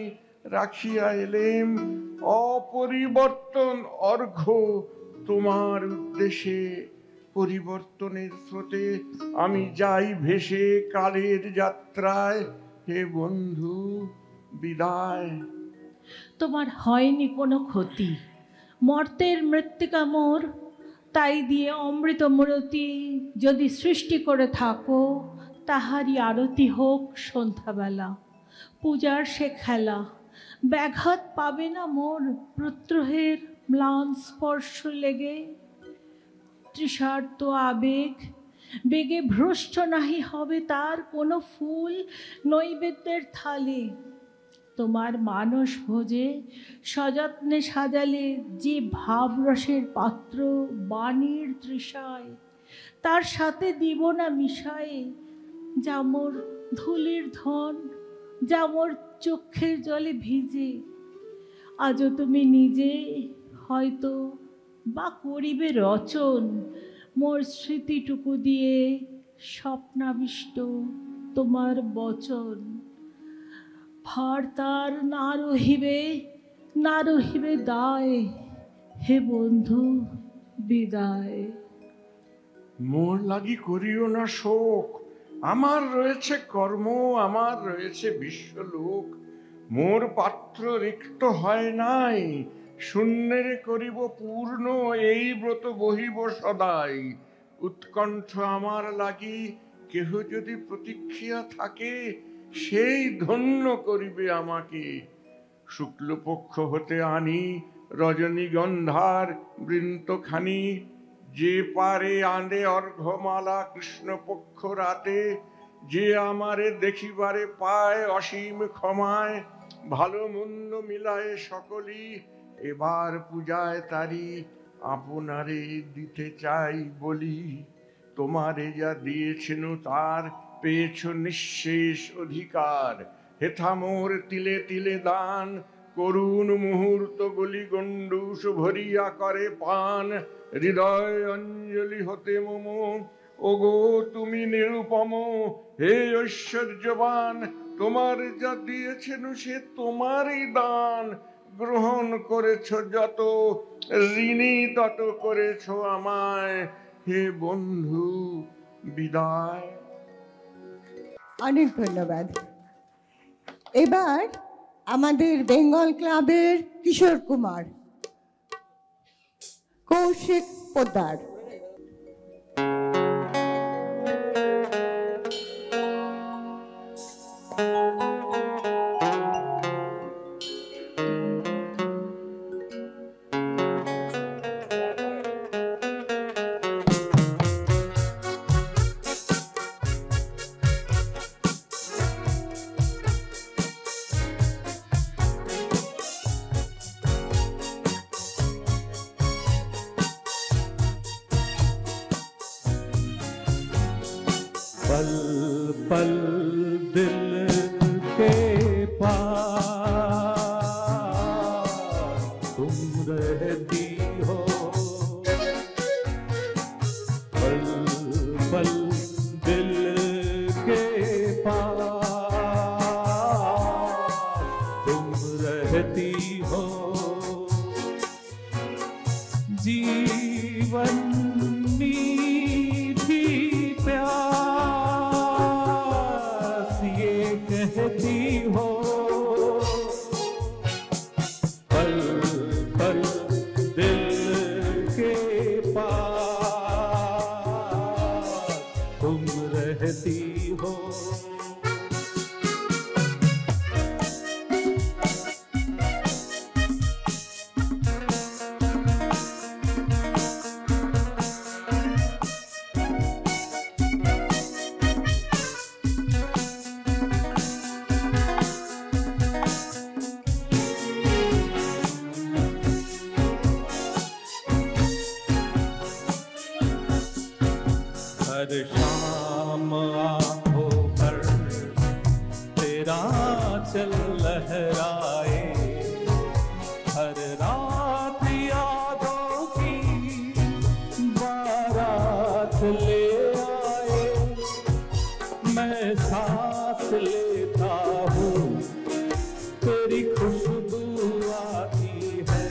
রাখিয়া এলেম অপরিবর্তন অর্ঘ্য তোমার উদ্দেশ্যে। পরিবর্তনের স্রোতে আমি যাই ভেসে কালের যাত্রায়, হে বন্ধু বিদায়। তোমার হয়নি কোনো ক্ষতি, মর্তের মৃত্তিকা মোর, তাই দিয়ে অমৃত মূরতি যদি সৃষ্টি করে থাকো, তাহারই আরতি হোক সন্ধ্যাবেলা, পূজার সে খেলা। ব্যাঘাত পাবে না মোর প্রত্রহের ম্লান স্পর্শ লেগে, তৃষার্ত আবেগ বেগে ভ্রষ্ট নাহি হবে তার কোনো ফুল নৈবেদ্যের থালে। তোমার মানস ভোজে সযত্নে সাজালে যে ভাবরসের পাত্র বাণীর তৃষায়, তার সাথে দিব না মিশায়ে যা মোর ধুলির ধন, যা মোর চক্ষের জলে ভিজে। আজও তুমি নিজে হয়তো বা করিবে রচন মোর স্মৃতিটুকু দিয়ে, স্বপ্নাবিষ্ট তোমার বচন। ভার তার না রহিবে, না রহিবে দায়, হে বন্ধু বিদায়। মোর লাগি করিও না শোক, আমার রয়েছে কর্ম, আমার রয়েছে বিশ্বলোক, মোর পাত্র রিক্ত হয় নাই, শূন্যের করিব পূর্ণ এই ব্রত বহিব সদাই। উৎকণ্ঠ আমার লাগি কেহ যদি প্রতীক্ষিয়া থাকে, সেই ধন্য করিবে আমাকে। শুক্লপক্ষ হতে আনি রজনীগন্ধার বৃন্তখানি, যে পারে আঁদে অর্ঘ্যমালা কৃষ্ণপক্ষ রাতে, যে আমারে দেখিবারে পায় অসীম ক্ষমায়, ভালো মন্দ মিলায় সকলই এবার পূজায় তারি আপনারে দিতে চাই বলি। তোমারে যা দিয়েছেন তার পেয়েছ নিঃশেষ অধিকার, হেথা মোর তিলে তিলে দান, করুণ মুহূর্ত গুলি গণ্ডূষ ভরিয়া করে পান, হৃদয় অঞ্জলি হতে মম ওগো তুমি নিরুপম, হে ঐশ্বর্যবান তোমার যা দিয়েছেন সে তোমারই দান, গ্রহণ করেছ যত ঋণী তত করেছ আমায়, হে বন্ধু বিদায়। অনেক ধন্যবাদ। এবার আমাদের বেঙ্গল ক্লাবের কিশোর কুমার কৌশিক পোদ্দার। पल पल दिल के पास तुम रहती हो, पल पल दिल के पास तुम रहती हो, जीवन कहती हो, पल पल दिल के पास तुम रहती हो। हर शाम आंखों पर तेरा चल लहराए, हर रात यादों की बारात ले आए, मैं सांस लेता हूँ तेरी खुशबू आती है,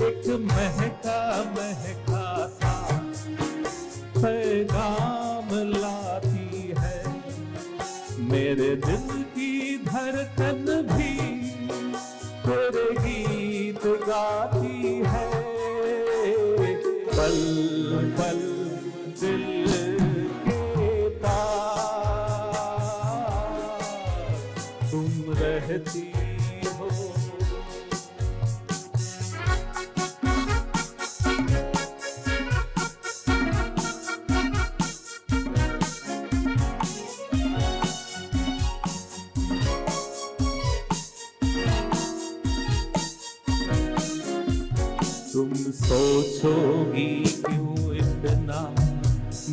एक महका महका सा पैगाम लाती है, मेरे दिल की धड़कन भी तेरे गीत गाती है, पल पल दिल के पास तुम रहती हो। तुम सोचोगी क्यों इतना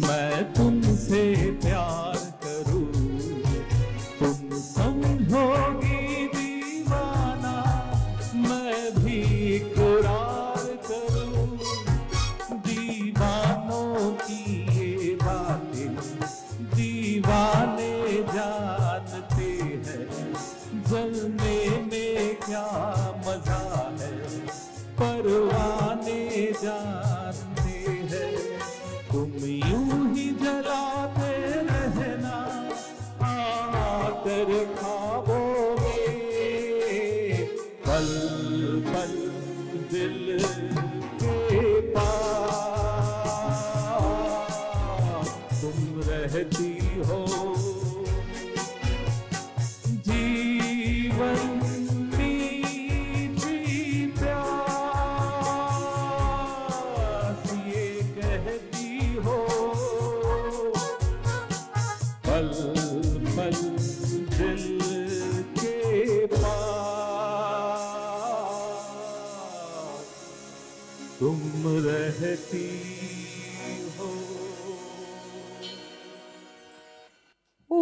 मैं तुमसे प्यार करूं, तुम समझोगी दीवाना मैं भी इकरार करूं, दीवानों की ये बातें दीवाने जानते हैं, जलने में क्या मजा है परवाने जानते हैं, तुम यूं ही जलाते रहना आकर ख्वाबों में, पल पल दिल के पास तुम रहती हो, जीवन मीठी प्यार तुम रहती हो।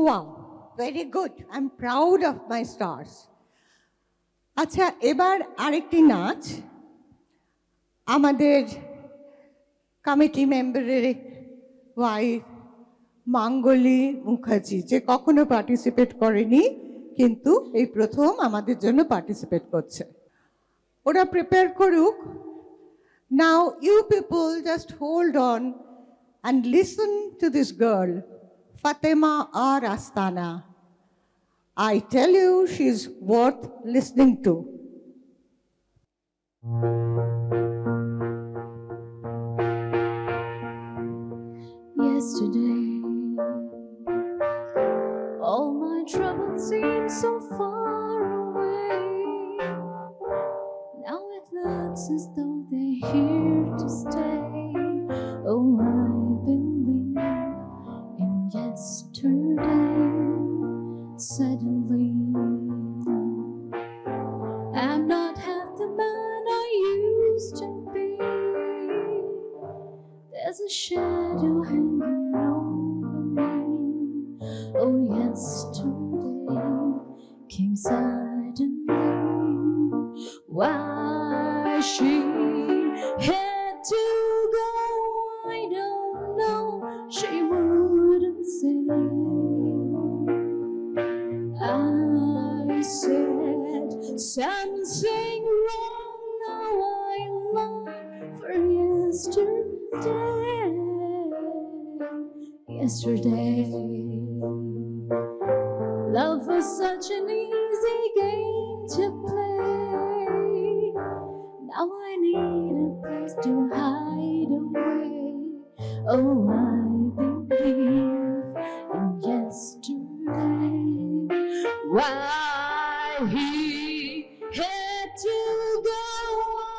Wow, very good. I'm proud of my stars. আচ্ছা, এবার আরেকটি নাচ আমাদের কমিটি মেম্বারের ওয়াইফ মাঙ্গলি মুখার্জি, যে কখনো পার্টিসিপেট করেনি কিন্তু এই প্রথম আমাদের জন্য পার্টিসিপেট করছে। ওরা প্রিপেয়ার করুক। Now you people just hold on and listen to this girl, Fatima R. Astana. I tell you, she's worth listening to. Yesterday, all my troubles seem so far away. Now it looks as though they're here to stay. Oh, I believe in yesterday. Suddenly, I'm not half the man I used to be. There's a shadow hanging over me. Oh, yesterday came suddenly. Why she had to go, I don't know. She wouldn't say. I said something wrong. Now I long for yesterday. Yesterday, love was such an easy game to play. Now I need a place to hide away. Oh, I believe in yesterday. Why he had to go,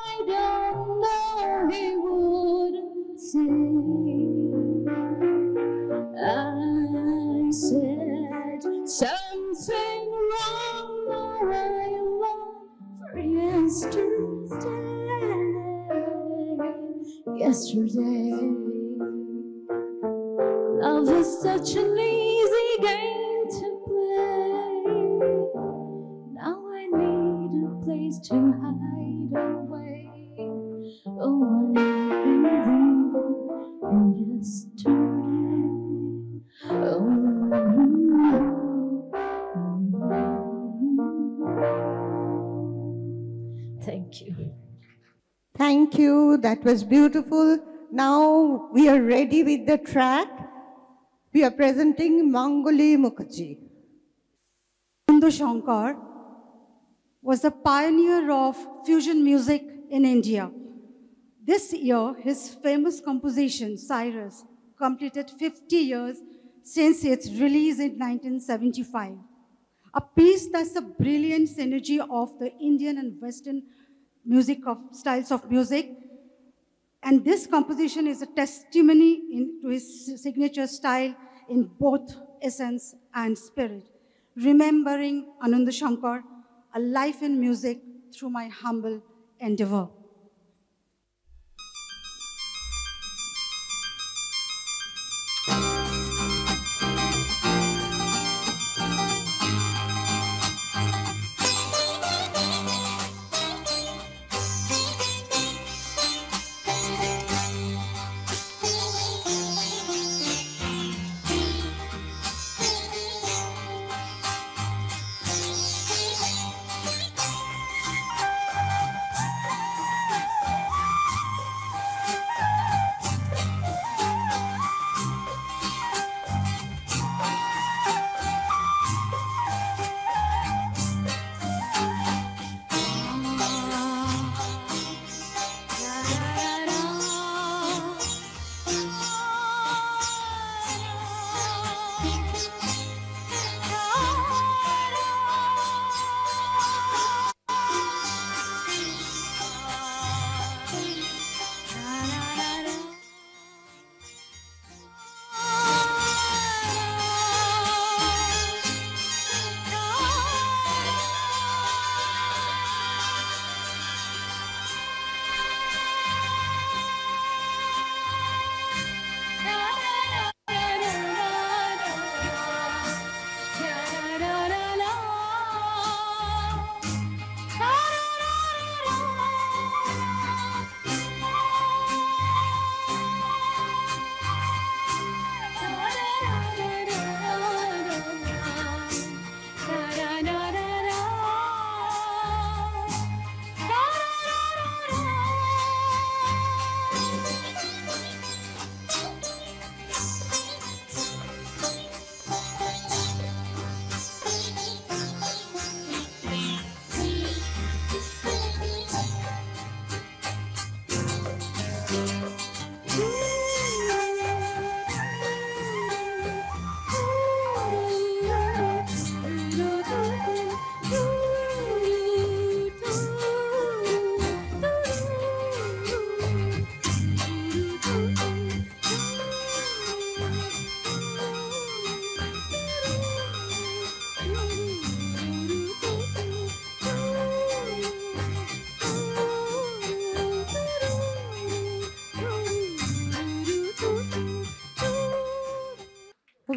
I don't know. He wouldn't say. I said something wrong. Now I long for yesterday. Yesterday, love is such an easy game to play. Now I need a place to hide away. Oh, I believe in yesterday. Oh. Thank you. Thank you. That was beautiful. Now we are ready with the track. We are presenting Mangoli Mukherjee. Anundu Shankar was the pioneer of fusion music in India. This year, his famous composition, Cyrus, completed 50 years since its release in 1975. A piece that's a brilliant synergy of the Indian and Western styles of music. And this composition is a testimony to his signature style in both essence and spirit. Remembering Anundu Shankar, a life in music through my humble endeavor.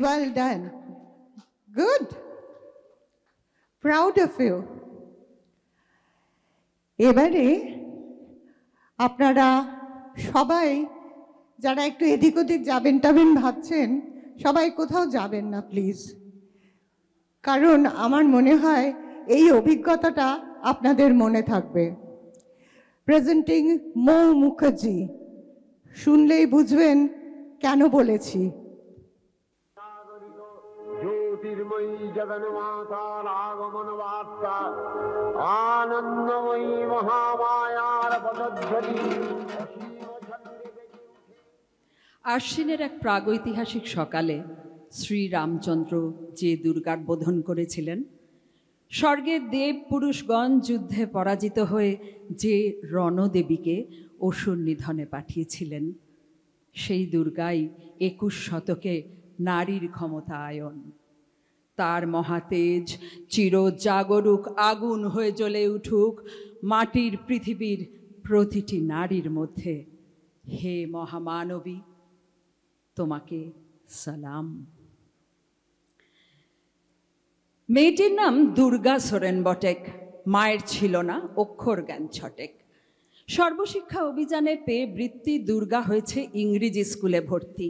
well done. Good. Proud of you. এবারে আপনারা সবাই যারা একটু এদিক ওদিক যাবেন টাবেন ভাবছেন, সবাই কোথাও যাবেন না প্লিজ, কারণ আমার মনে হয় এই অভিজ্ঞতাটা আপনাদের মনে থাকবে। প্রেজেন্টিং মৌ মুখার্জি, শুনলেই বুঝবেন কেন বলেছি। জ্যোতির্ময়ী জগন্মাতার আগমন বার্তা, আনন্দময়ী মহামায়ার পদধ্বনি। আশ্বিনের এক প্রাগৈতিহাসিক সকালে শ্রীরামচন্দ্র যে দুর্গার বোধন করেছিলেন, স্বর্গের দেব পুরুষগণ যুদ্ধে পরাজিত হয়ে যে রণদেবীকে অসুর নিধনে পাঠিয়েছিলেন, সেই দুর্গাই 21 শতকে নারীর ক্ষমতায়ন। তার মহাতেজ চিরজাগরুক আগুন হয়ে জ্বলে উঠুক মাটির পৃথিবীর প্রতিটি নারীর মধ্যে। হে মহামানবী, তোমাকে সালাম। মেয়েটির নাম দুর্গা সোরেন বটেক। মায়ের ছিল না অক্ষর জ্ঞান ছটেক। সর্বশিক্ষা অভিযানে পেয়ে বৃত্তি দুর্গা হয়েছে ইংরেজি স্কুলে ভর্তি।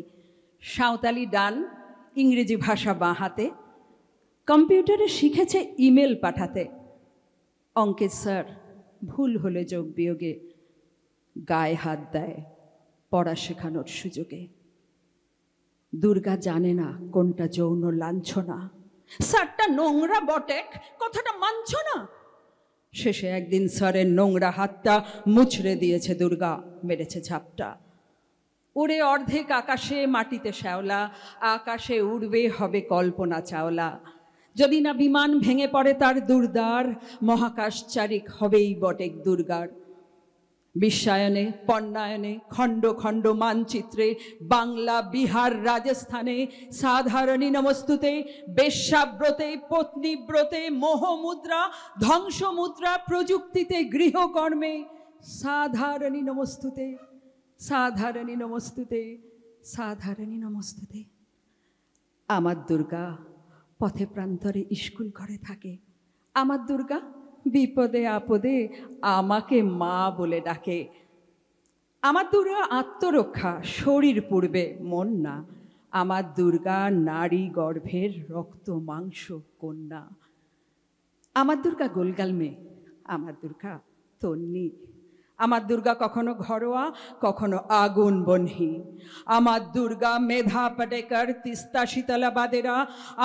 সাঁওতালি ডান, ইংরেজি ভাষা বাঁ হাতে। কম্পিউটারে শিখেছে ইমেল পাঠাতে। অঙ্কের স্যার ভুল হলে যোগ বিয়োগে গায়ে হাত দেয় পড়া শেখানোর সুযোগে। দুর্গা জানে না কোনটা যৌন লাঞ্ছনা। স্যারটা নোংরা বটেক, কথাটা মানছ না। শেষে একদিন স্যারের নোংরা হাতটা মুচড়ে দিয়েছে দুর্গা, মেরেছে ঝাপটা। উড়ে অর্ধেক আকাশে, মাটিতে শ্যাওলা, আকাশে উড়বে হবে কল্পনা চাওলা। যদি না বিমান ভেঙে পড়ে তার দুর্দার, মহাকাশচারিক হবেই বটেক দুর্গার। বিশ্বায়নে, পণ্যায়নে, খণ্ড খণ্ড মানচিত্রে, বাংলা, বিহার, রাজস্থানে সাধারণী নমস্তুতে, বেশ্যাব্রতে, পত্নীব্রতে, মোহমুদ্রা, ধ্বংসমুদ্রা, প্রযুক্তিতে, গৃহকর্মে সাধারণী নমস্তুতে, সাধারণী নমস্তুতে, সাধারণী নমস্তুতে। আমার দুর্গা পথে প্রান্তরে স্কুল ঘরে থাকে। আমার দুর্গা বিপদে আপদে আমাকে মা বলে ডাকে। আমার দুর্গা আত্মরক্ষা, শরীর পূর্বে মন না। আমার দুর্গা নারী গর্ভের রক্ত মাংস কন্যা। আমার দুর্গা গোলগাল মেয়ে, আমার দুর্গা তন্নি। আমার দুর্গা কখনো ঘরোয়া, কখনো আগুন বহ্নি। আমার দুর্গা মেধা পাটেকর, তিস্তা শীতলা বাদেরা।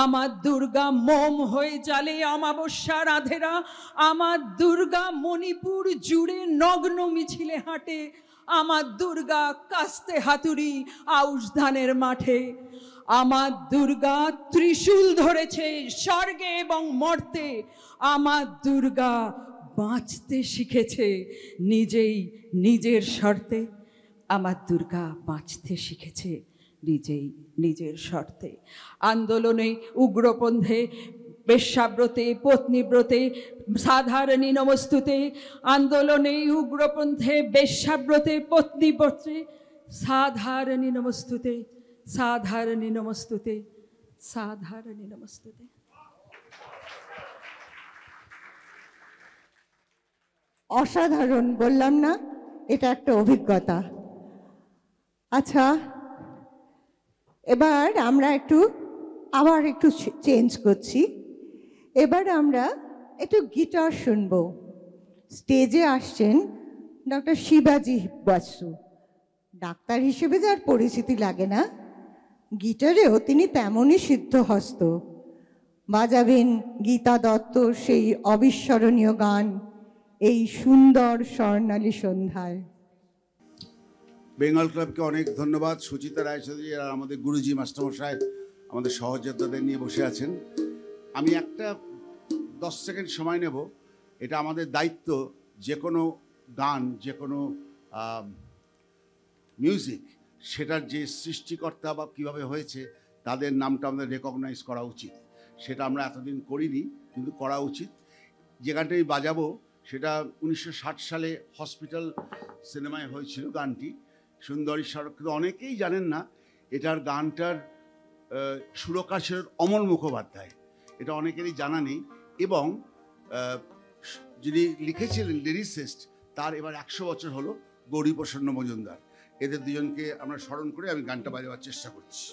আমার দুর্গা মোম হয়ে জ্বালে অমাবস্যা রাধেরা। আমার দুর্গা মণিপুর জুড়ে নগ্ন মিছিলে হাঁটে। আমার দুর্গা কাস্তে হাতুড়ি আউশ ধানের মাঠে। আমার দুর্গা ত্রিশূল ধরেছে স্বর্গে এবং মর্তে। আমার দুর্গা বাঁচতে শিখেছে নিজেই নিজের শর্তে। আমার দুর্গা বাঁচতে শিখেছে নিজেই নিজের শর্তে। আন্দোলনে, উগ্রপন্থে, বেশ্যাব্রতে, পত্নীব্রতে, সাধারণী নমস্তুতে। আন্দোলনে, উগ্রপন্থে, বেশ্যাব্রতে, পত্নীব্রতে, সাধারণী নমস্তুতে, সাধারণী নমস্তুতে, সাধারণী নমস্তুতে। অসাধারণ বললাম না, এটা একটা অভিজ্ঞতা। আচ্ছা, এবার আমরা আবার একটু চেঞ্জ করছি। এবার আমরা একটু গিটার শুনব। স্টেজে আসছেন ডক্টর শিবাজি বাসু। ডাক্তার হিসেবে যার পরিচিতি লাগে না, গিটারেও তিনি তেমনই সিদ্ধহস্ত। বাজাবেন গীতা দত্তর সেই অবিস্মরণীয় গান এই সুন্দর স্বর্ণালী সন্ধ্যায়। বেঙ্গল ক্লাবকে অনেক ধন্যবাদ। সুচিতা রায়চৌধুরী আর আমাদের গুরুজি মাস্টারমশাই আমাদের সহযোদ্ধাদের নিয়ে বসে আছেন। আমি একটা 10 সেকেন্ড সময় নেব। এটা আমাদের দায়িত্ব, যে কোনো গান, যে কোনো মিউজিক, সেটার যে সৃষ্টিকর্তা বা কীভাবে হয়েছে তাদের নামটা আমাদের রেকগনাইজ করা উচিত। সেটা আমরা এতদিন করিনি, কিন্তু করা উচিত। যে গানটা আমি বাজাবো সেটা 1960 সালে হসপিটাল সিনেমায় হয়েছিল গানটি, সুন্দরী সড়ক। কিন্তু অনেকেই জানেন না এটার গানটার সুরকার ছিলেন অমল মুখোপাধ্যায়, এটা অনেকেরই জানা নেই। এবং যিনি লিখেছিলেন লিরিসিস্ট, তার এবার 100 বছর হলো, গৌরীপ্রসন্ন মজুমদার। এদের দুজনকে আমরা স্মরণ করে আমি গানটা বাজাবার চেষ্টা করছি।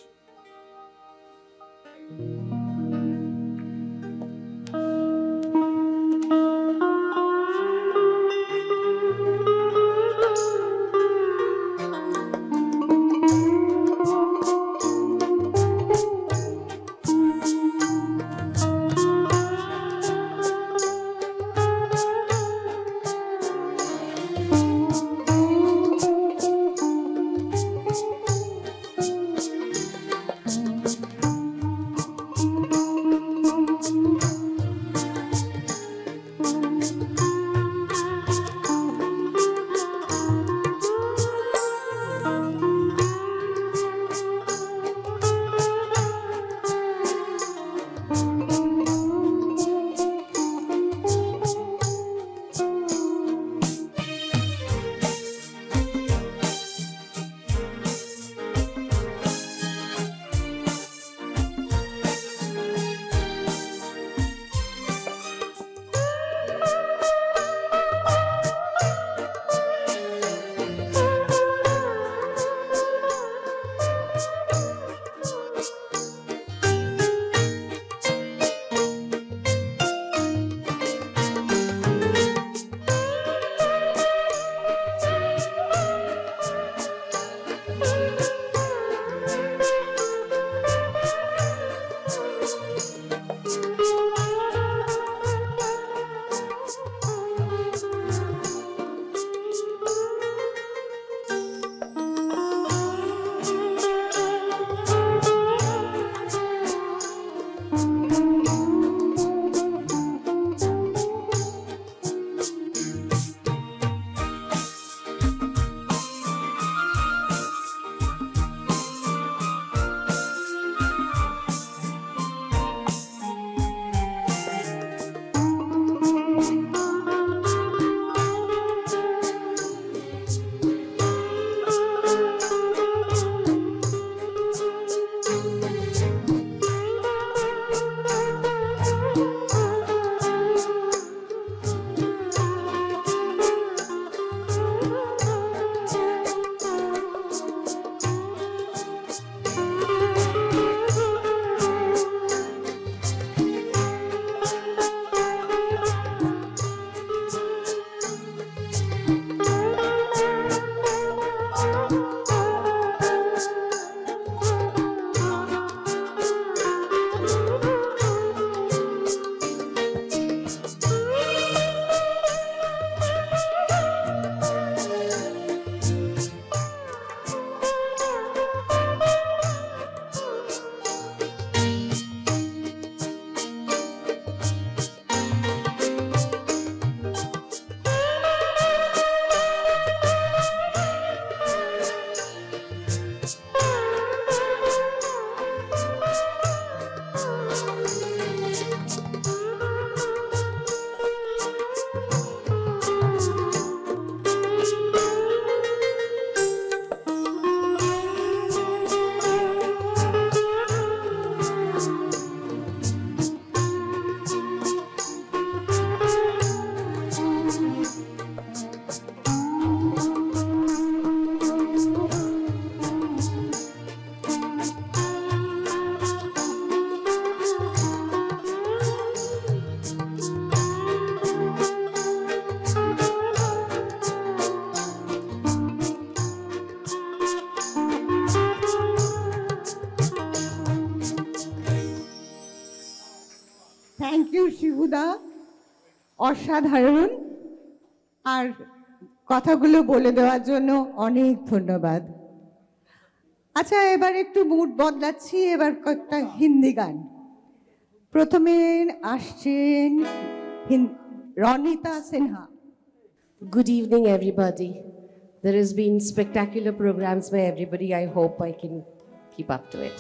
থ্যাংক ইউ শিবুদা, অসাধারণ। আর কথাগুলো বলে দেওয়ার জন্য অনেক ধন্যবাদ। আচ্ছা, এবার একটু মুড বদলাচ্ছি, এবার কয়েকটা হিন্দি গান। প্রথমে আসছেন Ronita Sinha. Good evening, everybody. There has been spectacular programs by everybody. I hope I can keep up to it.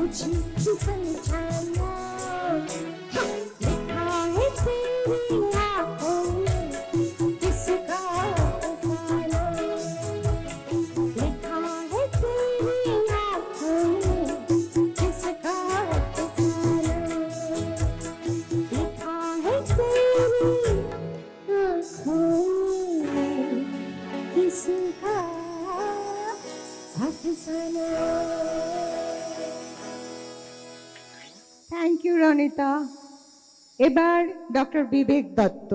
मुझे समझाना, लिखा है तेरी आँखों में किसका अफसाना, लिखा है तेरी आँखों में किसका अफसाना, लिखा है तेरी आँखों में किसका अफसाना। Thank you Ranita. এবার ডক্টর বিবেক দত্ত,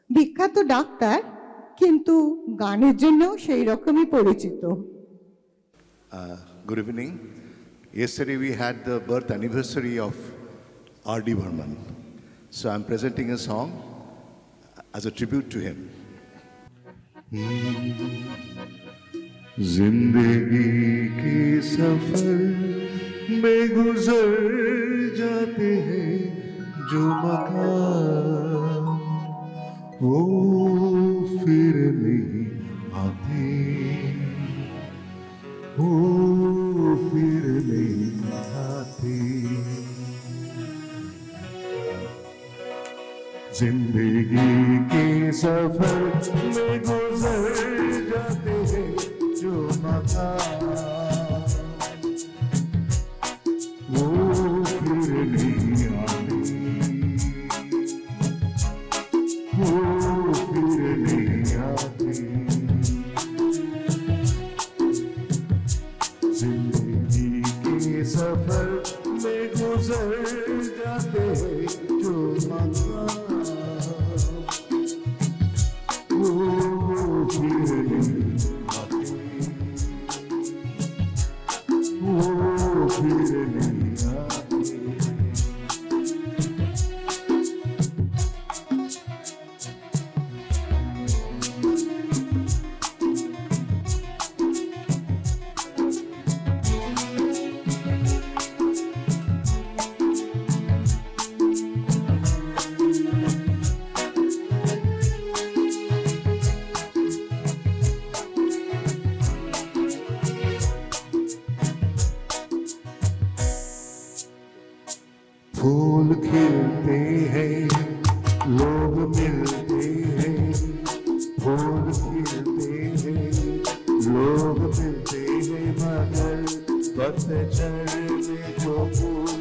বিখ্যাত ডাক্তার কিন্তু গানের জন্যও সেই রকমই পরিচিত। Good evening. Yesterday we had the birth anniversary of R.D. Burman. So I'm presenting a song as a tribute to him. जिंदगी के सफर में गुजर जाते हैं जो मकाम, वो फिर नहीं आते, वो फिर नहीं आते। जिंदगी के सफर में गुजर जाते हैं जो मकाम, वो फिर नहीं आते, वो फिर नहीं आते। जिंदगी के सफर में गुजर जाते हैं जो मकाम, वो फिर नहीं आते, वो फिर नहीं आते। फूल खिलते हैं, लोग मिलते हैं, फूल खिलते हैं, लोग मिलते हैं, मगर पतझड़ में जो फूल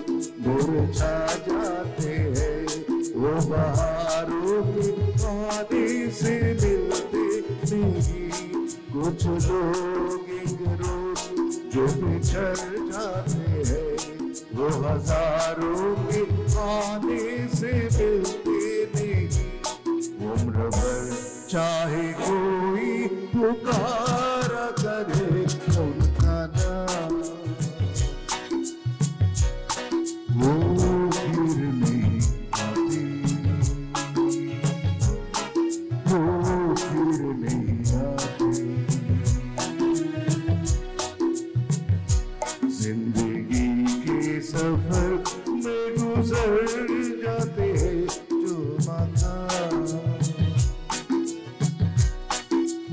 मुरझा जाते हैं, वो बहारों के पानी से मिलते नहीं। कुछ लोग एक रोज जो बिछड़ जाते हैं, वो हजारों के आने से मिलते नहीं। उम्र भर चाहे कोई पुकारा करे उनका नाम, वो फिर नहीं आते, वो फिर नहीं आते। जिंदगी के सफर में गुजर जाते हैं जो मकाम,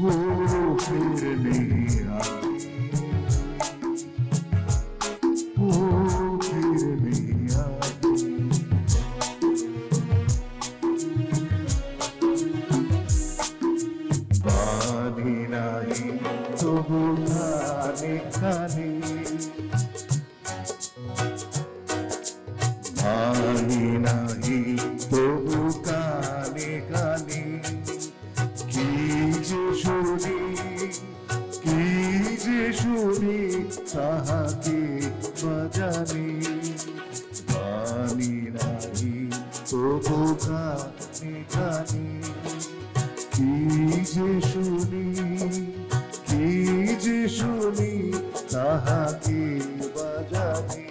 वो फिर नहीं आते, वो फिर नहीं आते। पानी नहीं तो बुझाने खाने, पानी नहीं तो बुझाने खाने। कीजिए शुनी साहके बजाने, पानी नहीं तो बुझाने खाने। कीजिए शुनी साहके बजाने।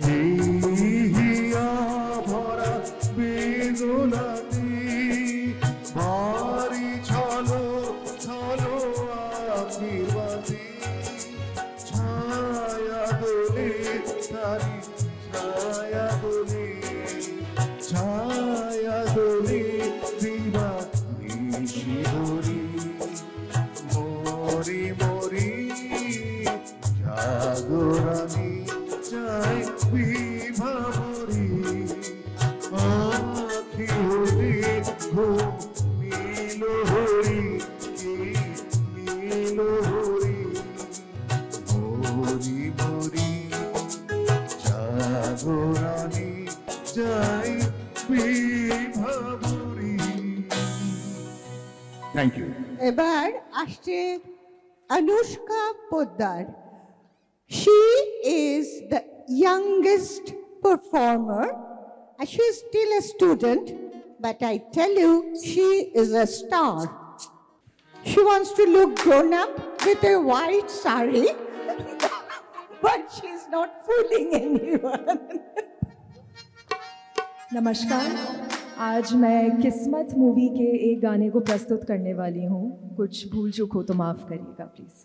हिया भरा बेदोलाते भारी छलो छलो आशीर्वादे, छाया दोले तारी छाया दोले, छाया दोले दीवा निशी दोरी, मोरी मोरी जागो रानी চাই বিভাবরী আখি হলি ঘুম নীল হরি কি নীল হরি ভরি ভরি জাগরণী চাই বিভাবরী। Thank you. এবার আসছে Anushka Poddar. She is the youngest performer and she is still a student, but I tell you, she is a star. She wants to look grown up with a white sari, but she's not fooling anyone. नमस्कार, आज मैं किस्मत movie के एक गाने को प्रस्तुत करने वाली हूँ। कुछ भूल चूक हो तो माफ़ करिएगा please.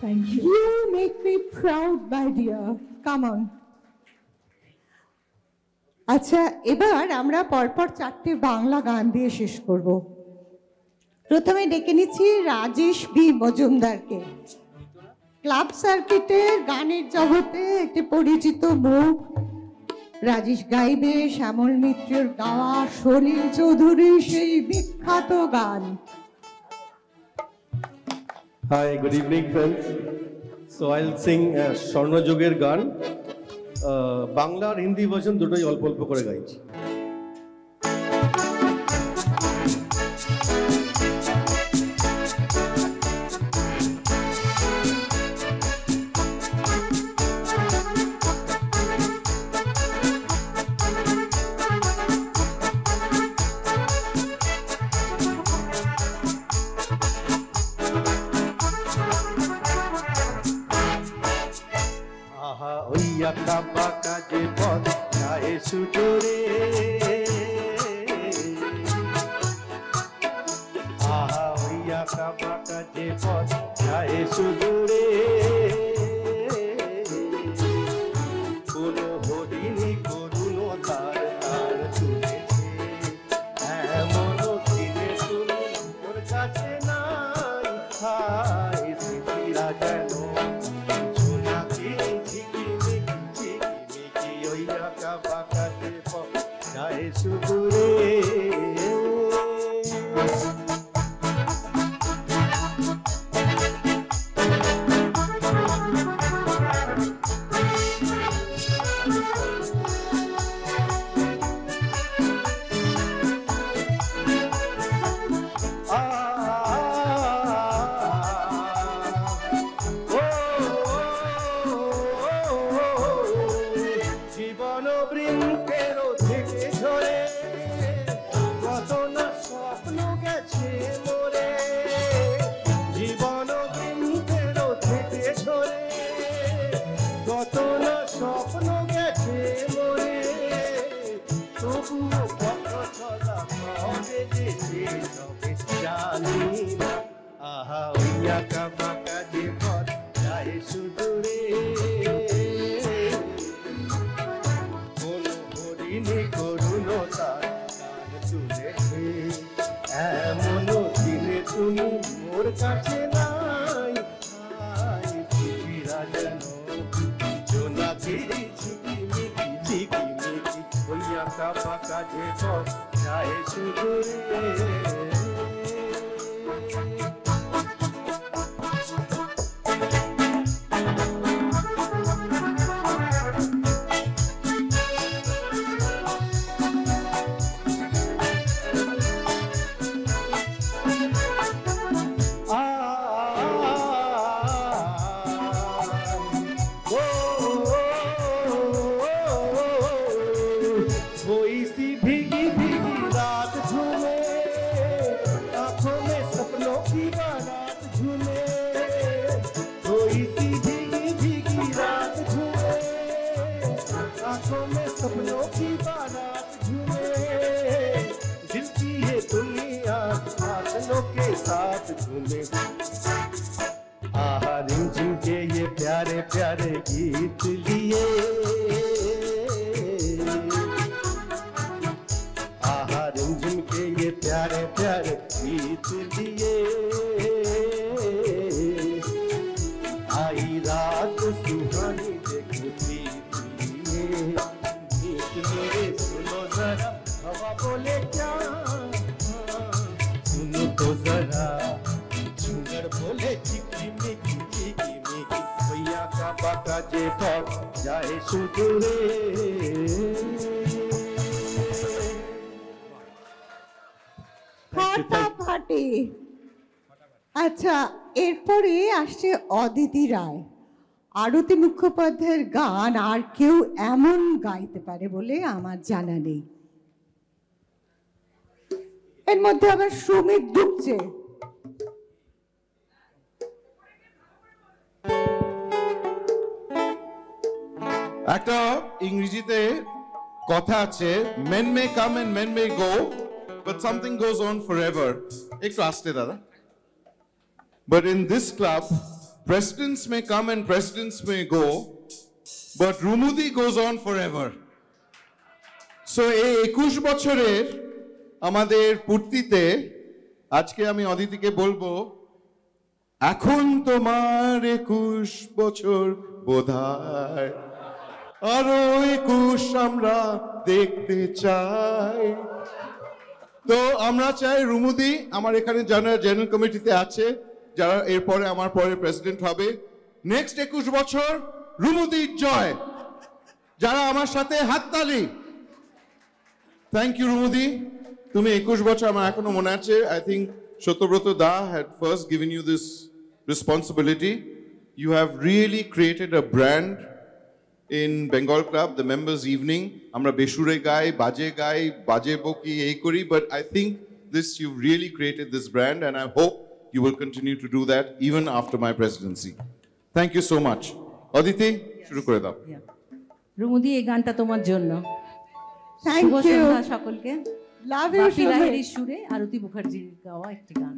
Thank you. You make me proud, my dear. Come on. আচ্ছা, এবার আমরা পরপর চারটে বাংলা গান দিয়ে শেষ করব। প্রথমে ডেকে নিচ্ছি রাজেশ বি মজুমদারকে। ক্লাব সার্কিটের গানের জগতে একটি পরিচিত মুখ, রাজেশ গাইবে শ্যামল মিত্রের গাওয়া সলিল চৌধুরীর সেই বিখ্যাত গান। Hi, good evening, friends. So I'll sing স্বর্ণযুগের গান। বাংলা আর হিন্দি ভার্সন দুটোই অল্প অল্প করে গাইছি। আঁকা বাঁকা যে পথ যায় সুদূরে, আহা ওই আঁকা বাঁকা যে পথ যায় সুদূরে, কোনো হরিণী করুণ তার তার তুলেছে, এমন দিনে তুমি ওর কাছে নাই, হায় স্মৃতিরা যেন সোনাকে যায় সুদূরে। জীবন বৃন্তের থেকে ঝরে কত না স্বপ্ন গেছে মোরে, জীবন বৃন্তের থেকে ঝরে কত না স্বপ্ন গেছে মোরে, তবুও কত চলা হবে যে তবে জানি না, আহা ওই আঁকা বাঁকা যে পথ যায় সুদূরে, করুণ তার কান তুলেছে, এমন দিনে তুমি মোর কাছে নাই, পৃথিবীরা যেন জোনাকির ঝিকিমিকি ঝিকিমিকি, ওই আঁকা বাঁকা যে পথ যায় সুদূরে। सपनों की बारात झूमे, दिल की ये दुनिया बादलों के साथ झूमे, आहा रिमझिम के ये प्यारे प्यारे गीत लिए, आहा रिमझिम के ये प्यारे प्यारे गीत लिए, आई रात सुहानी देखती मेरे सुनो जरा हवा बोले क्या, सुनो तो जरा झुंगर बोले चिकी मिकी चिकी मिकी, भैया का बाका जे पक जाए सुदूरे। ফাটাফাটি। আচ্ছা, এরপরে আসছে অদিতি রায়। আরতি মুখোপাধ্যায়ের গান আর কেউ এমন গাইতে পারে বলে আমার জানা নেই। এর মধ্যে আবার সুমিত ঢুকছে। একটা ইংরেজিতে কথা আছে, men may come and men may go, but something goes on forever. একটু আস্তে দাদা। But in this club, presidents may come and presidents may go, but Rumudi goes on forever. So এই 21 বছরের আমাদের পূর্তিতে আজকে আমি অদিতিকে বলবো, এখন তোমার 21 বছর বোধহয়, আরো 21 আমরা দেখতে চাই। তো আমরা চাই রুমুদি আমার এখানে জেনারেল কমিটিতে আছে, যারা এরপরে আমার পরে প্রেসিডেন্ট হবে, নেক্সট 21 বছর রুমুদির জয়। যারা আমার সাথে হাততালি। থ্যাংক ইউ রুমুদি, তুমি 21 বছর আমার এখনো মনে আছে। I think Satyabrata da had first given you this responsibility. You have really created a brand in Bengal Club, the members evening. Amra beshure gai, baje boki ei kori, but I think you've really created this brand, and I hope you will continue to do that even after my presidency. Thank you so much. Aditi, shuru kore dao. রুমুদি, এই গানটা তোমার জন্য। Thank you. সকলকে। Love you, বাপি লাহিড়ির সুরে আরতি মুখার্জির গাওয়া একটি গান।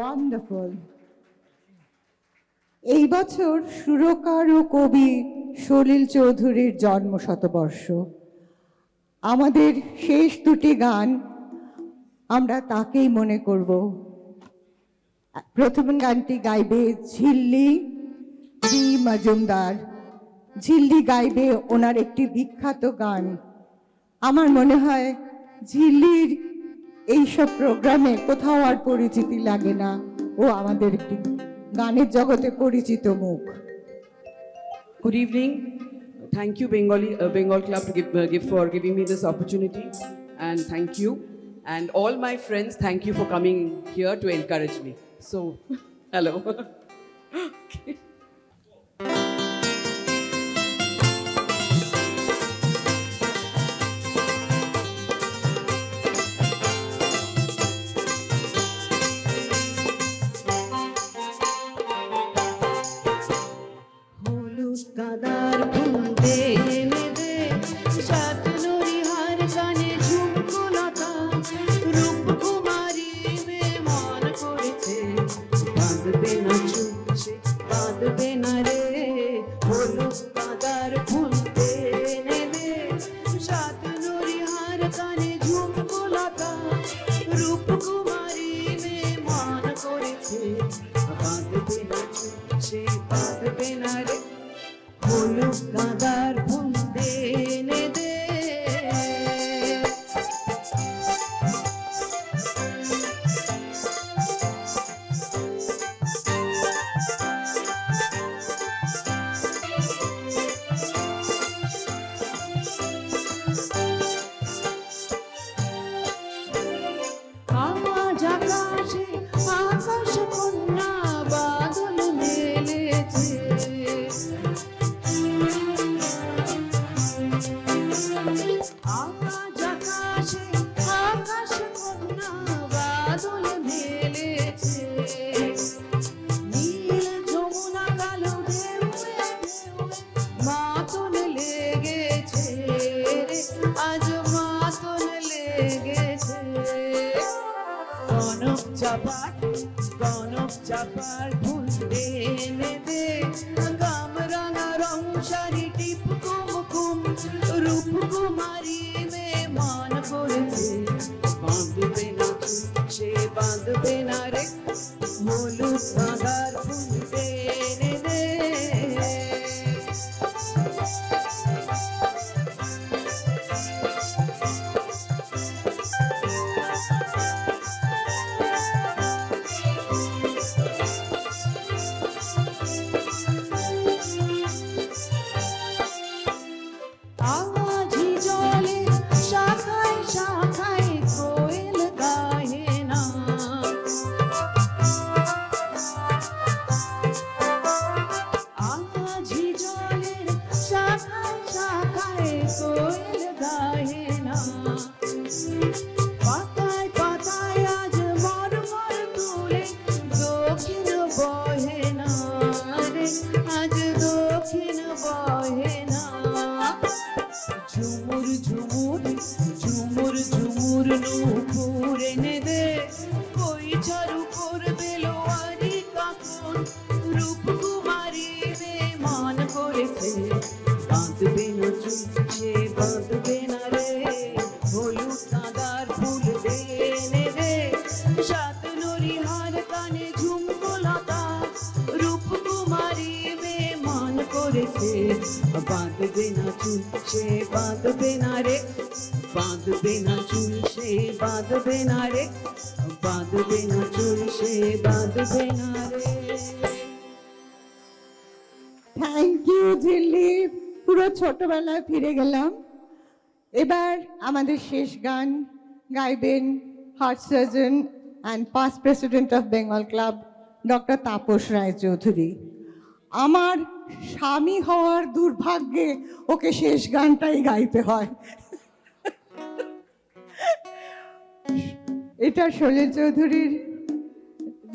Wonderful. এই বছর সুরকার ও কবি সলিল চৌধুরীর জন্ম শতবর্ষ। আমাদের শেষ দুটি গান আমরা তাকেই মনে করব। প্রথম গানটি গাইবে ঝিল্লি বি মজুমদার। ঝিল্লি গাইবে ওনার একটি বিখ্যাত গান। আমার মনে হয় ঝিল্লির এইসব প্রোগ্রামে কোথাও আর পরিচিতি লাগে না, ও আমাদের একটি গানের জগতে পরিচিত মুখ। Good evening. Thank you, Bengal Club, for giving me this opportunity, and thank you, and all my friends. Thank you for coming here to encourage me. So, hello. Okay. কাদার ফুলতে এনে দে সাত নরিহার কানে ঝুমকো লতা রূপ কুমারী মেমন করেছে বাঁধবে না চুপছে বাঁধবে না রে হলুদ কাদার ফুলতে এনে দে সাত নরিহার কানে ঝুমকো লতা রূপ কুমারী মেমন করেছে বাঁধবে না চুপছে বাঁধবে না রে হলুদ কাদার ফুল এনে দে। আজ আকাশে আকাশ কন্যা বাদল মেলেছে আজ আকাশে আকাশ কন্যা বাদল মেলেছে নীল যমুনা কালো ঢেউয়ে মাতন লেগেছে রে আজ মাতন লেগেছে কনক চাপার ফুল এনে দে কামরাঙা রং শাড়ি টিপ কুমকুম রূপ কুমারী মেমন করেছে বাঁধবে না সে বাঁধবে না রে হলুদ কাদার ফুল এনে দে। আওয়াজি জলে শাখায় শাখায় কোয়েল গায়ে না আওয়াজি জলের শাখায় শাখায় কোয়েল গায়ে না পাতায় পাতায় আজ মরমর তুলে দক্ষিণ বহে না রে আজ দক্ষিণ বহে না ঝুমুর ঝুমুর ঝুমুর ঝুমুর নূপুর এনে দে কই ঝাড়ু করবে লোয়ারি কাকুন রূপ কুমারী মেমন করেছে বাঁধবে না চুপছে বাঁধবে না রে হলুদ কাদার ফুল এনে দে সাত নরিহার কানে ঝুমকো লতা রূপ কুমারী মেমন করেছে বাঁধবে না চুল সে বাঁধবে না রে বাঁধবে না চুল সে বাঁধবে না রে বাঁধবে না চুল সে বাঁধবে না রে। থ্যাংক ইউ ঝিল্লি, পুরো ছোটবেলায় ফিরে গেলাম। এবার আমাদের শেষ গান গাইবেন heart surgeon and past president of Bengal club doctor Tapas Raychaudhuri. আমার স্বামী হওয়ার দুর্ভাগ্যে ওকে শেষ গানটাই গাইতে হয়। এটা সলিল চৌধুরীর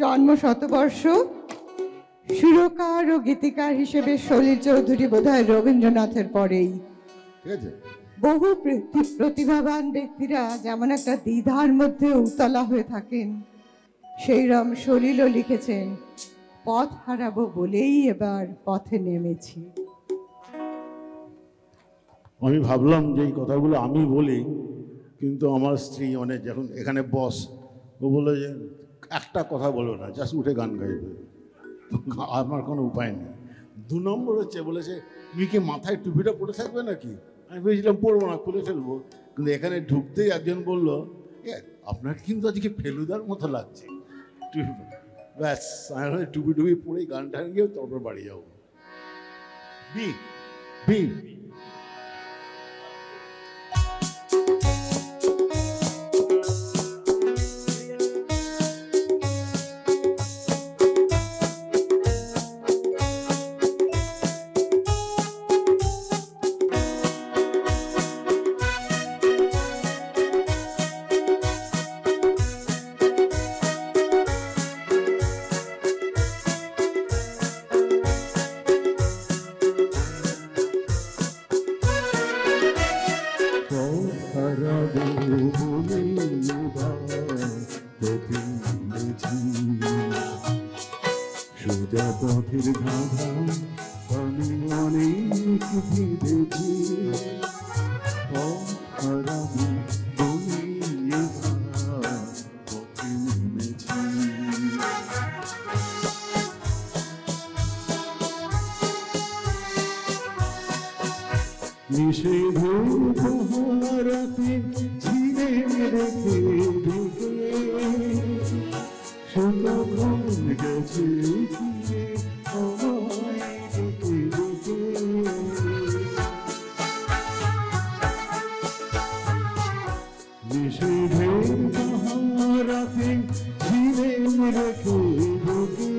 জন্ম শতবর্ষ। সুরকার ও গীতিকার হিসেবে সলিল চৌধুরী বোধহয় রবীন্দ্রনাথের পরেই। বহু প্রতিভাবান ব্যক্তিরা যেমন একটা দ্বিধার মধ্যে উতলা হয়ে থাকেন, সেইরকম সলিলও লিখেছেন, পথ হারাবো বলেই এবার পথে নেমেছি। আমি ভাবলাম যে এই কথাগুলো আমি বলি, কিন্তু আমার স্ত্রী অনেক যখন এখানে বস ও বলে যে একটা কথা বলবে না, জাস্ট উঠে গান গাইবে। আমার কোনো উপায় নেই। 2 নম্বর হচ্ছে বলেছে তুমি কি মাথায় টুপিটা পরে থাকবে নাকি? আমি ভেবেছিলাম পরবো না, খুলে ফেলবো। কিন্তু এখানে ঢুকতেই একজন বললো আপনার কিন্তু আজকে ফেলুদার মতো লাগছে টুপি। ব্যাস আমি টুপি টুপি পরেই গান টান গিয়ে তারপর বাড়ি যাবো। বি বি সোজা পথের ধাঁধা আমি অনেক ভেবেছি, হারাবো বলে পথে নেমেছি। নিষেধ উপহারাতে ছিঁড়ে রেখে ঢুকে কখন গেছে ফিরে আমায় ডেকে ডেকে। নিষেধের পাহারাতে ছিঁড়ে রেখে ঢুকে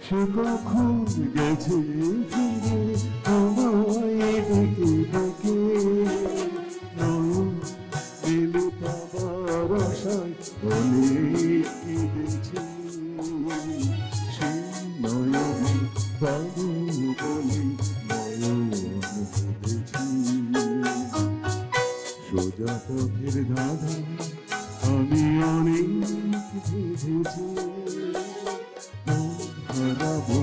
সে কখন গেছে ফিরে আমায় ডেকে ডেকে। এলো পাবার আশায় অনেক কেঁদেছি, সেই নয়নে পাবো বলে নয়ন কেঁদেছি। সোজা পথের ধাঁধা আমি অনেক ভেবেছি, হারাবো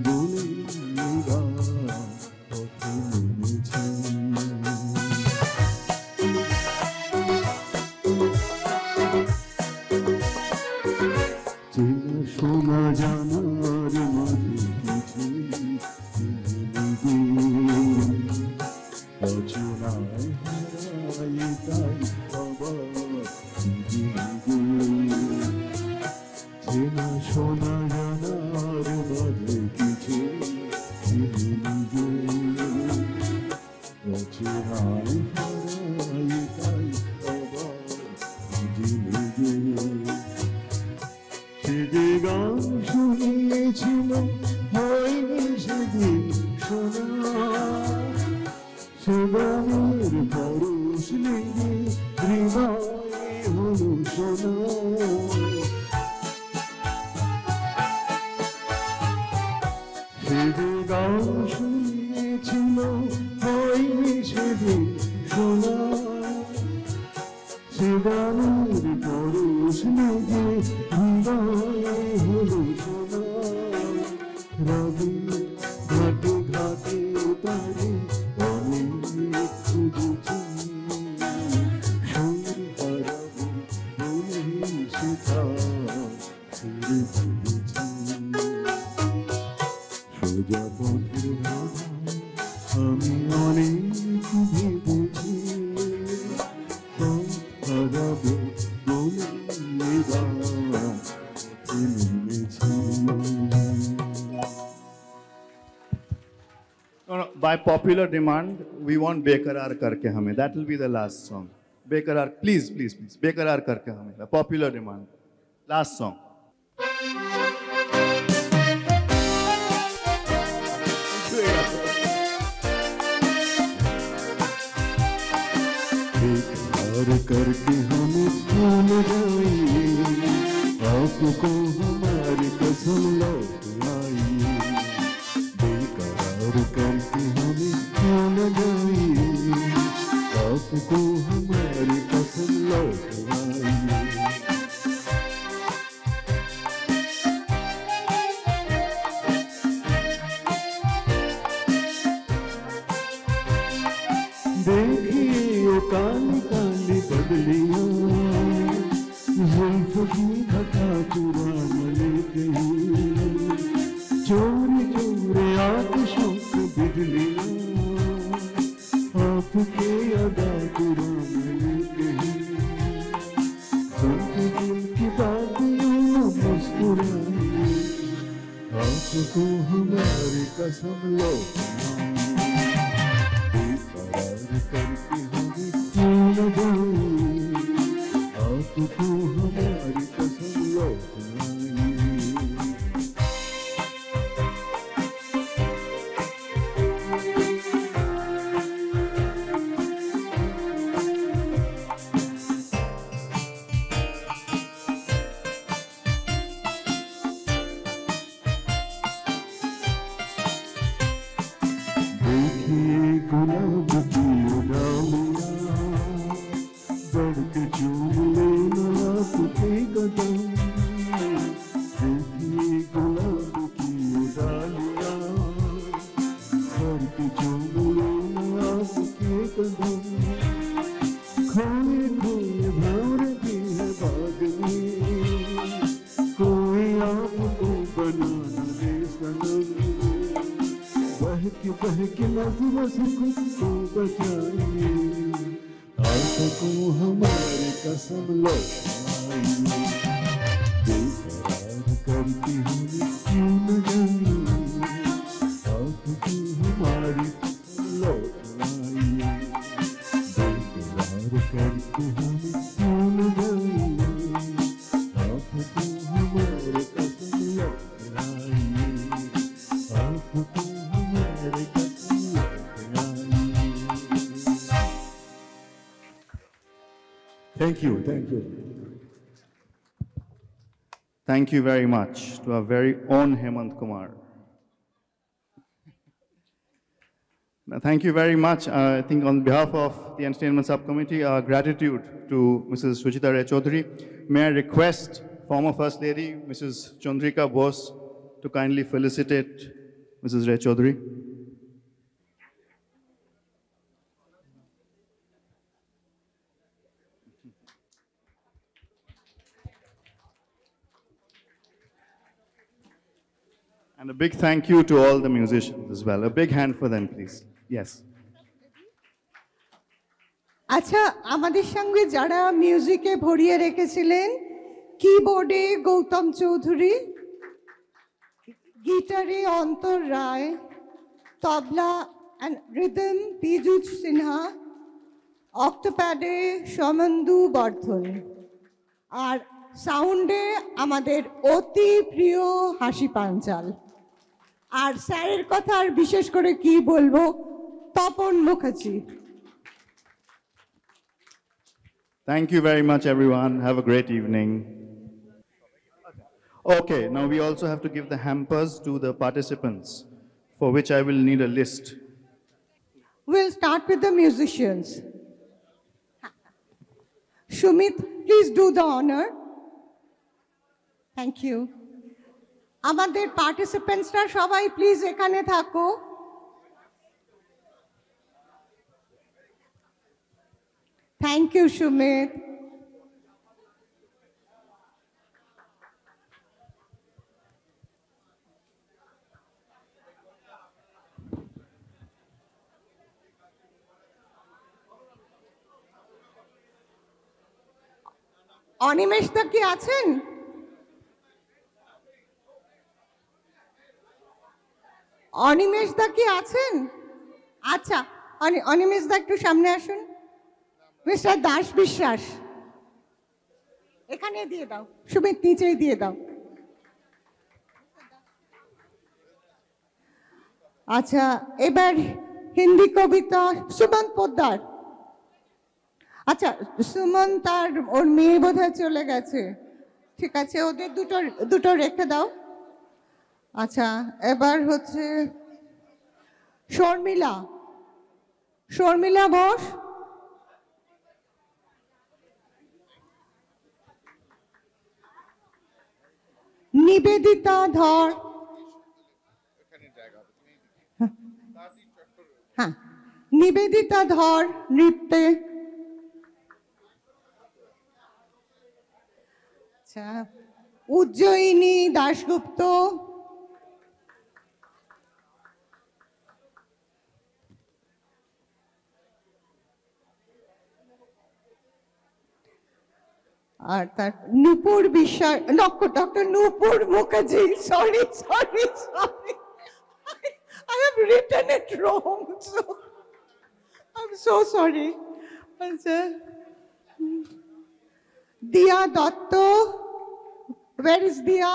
বলে পথে নেমেছি। শোনা জানার মাঝে কিছু রচনায় হারাই তাই আবার চেনা শোনা জানার মাঝে কিছু রচনায় হারাই তাই আবার সে যে গান শুনিয়েছিল হয়নি সেদিন শোনা, সে গানের পরশ লেগে হৃদয়ে হলো শোনা। সে যে গান শুনিয়েছিল হয়নি সেদিন শোনা, সে গানের পরশ লেগে হৃদয়ে হলো শোনা। রবি ঘাটে ঘাটে তারে অনেক খুঁজেছি, সুর হারাবো বলে সেটা ছেড়ে ফেলেছি। সোজা পথের ধাঁধা আমি অনেক ভেবেছি, হারাবো বলে By popular demand, we want Bekarar Karke Hame. That will be the last song. Bekarar, please, please, please. Bekarar Karke Hame. The popular demand. Last song. बेकार करके हमें भूल जाइए, आपको हमारी कसम लौट आइए। बेकार करके हमें भूल जाइए, आपको हमारी कसम लौट आइए। देखिए काली काली बदलियां जुल्फ की घटा चुरा लेते चोरी चोरी आतिशों की बिजलियां आपके अदा चुरा लेते सुनते दिल की बातियों मुस्कुराए आपको हमारी कसम लो करके हमें क्यों न जाए आपको हमारी कसम लौटाइए गुलाब की डालियां बढ़ के चूम लेना आपके कदम देखिए गुलाब की डालियां बढ़ के चूम लेना आपके कदम खोए खोए भौरती है बाग में कोई आपको बना न दे सनम बहकी नज़रों से खुद को बचाइए आपको हमारी कसम लौटाइए बेकरार करके हमें क्यों न जाइए आपको हमारी कसम लौटाइए बेकरार करके हमें क्यों न जाइए आपको हमारी कसम लौटाइए आपको Thank you, thank you. Thank you very much to our very own Hemant Kumar. Now, thank you very much. I think on behalf of the Entertainment Subcommittee, our gratitude to Mrs. Suchita Ray Chaudhary. May I request former First Lady, Mrs. Chandrika Bose, to kindly felicitate Mrs. Ray Chaudhary. And a big thank you to all the musicians as well. A big hand for them, please. Yes. আচ্ছা, আমাদের সঙ্গে যারা মিউজিকে ভরিয়ে রেখেছিলেন, কিবোর্ডে গৌতম চৌধুরী, গিটারে অন্তর রায়, তবলা and rhythm Piyush Sinha, অক্টোপ্যাডে সমন্দু বর্ধন, আর সাউন্ডে আমাদের অতি প্রিয় হাসি পাঞ্চাল। আর স্যারের কথা আর বিশেষ করে কি বলবো, Tapan Mukherjee. Thank you very much, everyone. Have a great evening. Okay, now we also have to give the hampers to the participants, for which I will need a list. We'll start with the musicians. Shumit, please do the honor. Thank you. আমাদের পার্টিসিপেন্টসরা সবাই please এখানে থাকো। Thank you Sumit. Animesh দা কি আছেন? অনিমেষ দা কি আছেন? আচ্ছা, অনিমেষ দা একটু সামনে আসুন। মিস্টার দাস বিশ্বাস, এখানে দিয়ে দাও, সুমিত নিচেই দিয়ে দাও। আচ্ছা, এবার হিন্দি কবিতা সুমন পোদ্দার। আচ্ছা, সুমন তার ওর মেয়ে বোধহয় চলে গেছে, ঠিক আছে, ওদের দুটো রেখে দাও। আচ্ছা, এবার হচ্ছে শর্মিলা, শর্মিলা ঘোষ। নিবেদিতা ধর, হ্যাঁ, নিবেদিতা ধর নৃত্যে। আচ্ছা, উজ্জয়িনী দাশগুপ্ত। আর তার নূপুর বিশ্বাস, doctor Nupur Mukherjee. Sorry sorry sorry, I have written it wrong, so I'm so sorry. আচ্ছা, দিয়া দত্ত। Where is Dia?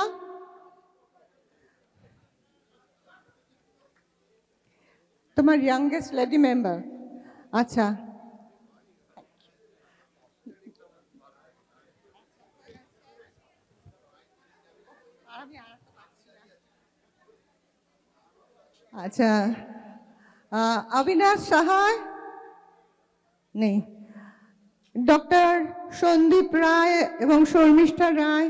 তোমার youngest lady member. আচ্ছা, আচ্ছা, অবিনাশ সাহা নেই, ডক্টর সন্দীপ রায় এবং শর্মিষ্ঠা রায়।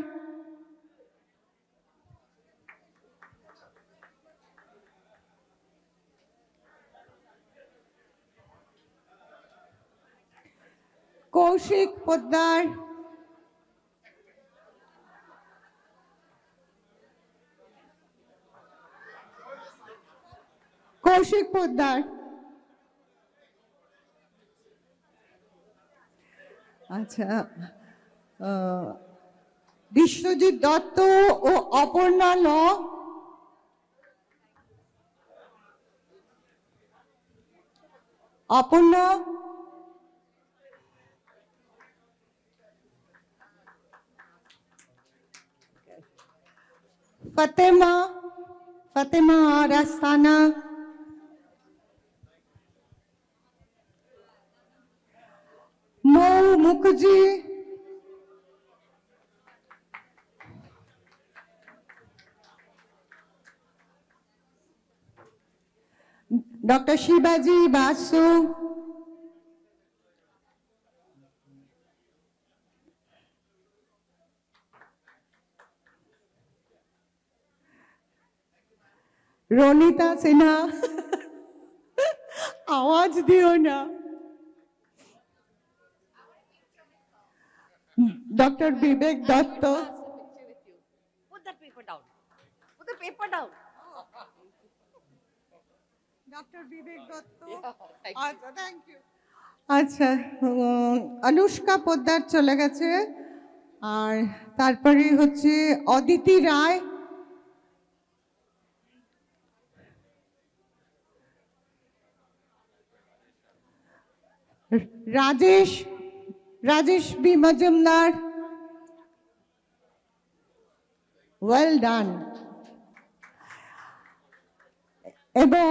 কৌশিক পোদ্দার। কৌশিক পোদ্দার। আচ্ছা, বিশ্বজিৎ দত্ত ও অপর্ণা ল। অপর্ণা। ফাতেমা রাস্তানা। মৌ মুখার্জি। ডক্টর শিবাজি বাসু। রনিতা সিনহা। আওয়াজ দিও না। Doctor Bibek Dutta. Put that paper down. Put the paper down. Doctor Bibek Dutta. Thank you. আচ্ছা, থ্যাংক ইউ। আচ্ছা, অনুষ্কা পোদ্দার চলে গেছে। আর তারপরে হচ্ছে Aditi Roy. Rajesh B Majumdar. Well done. এবং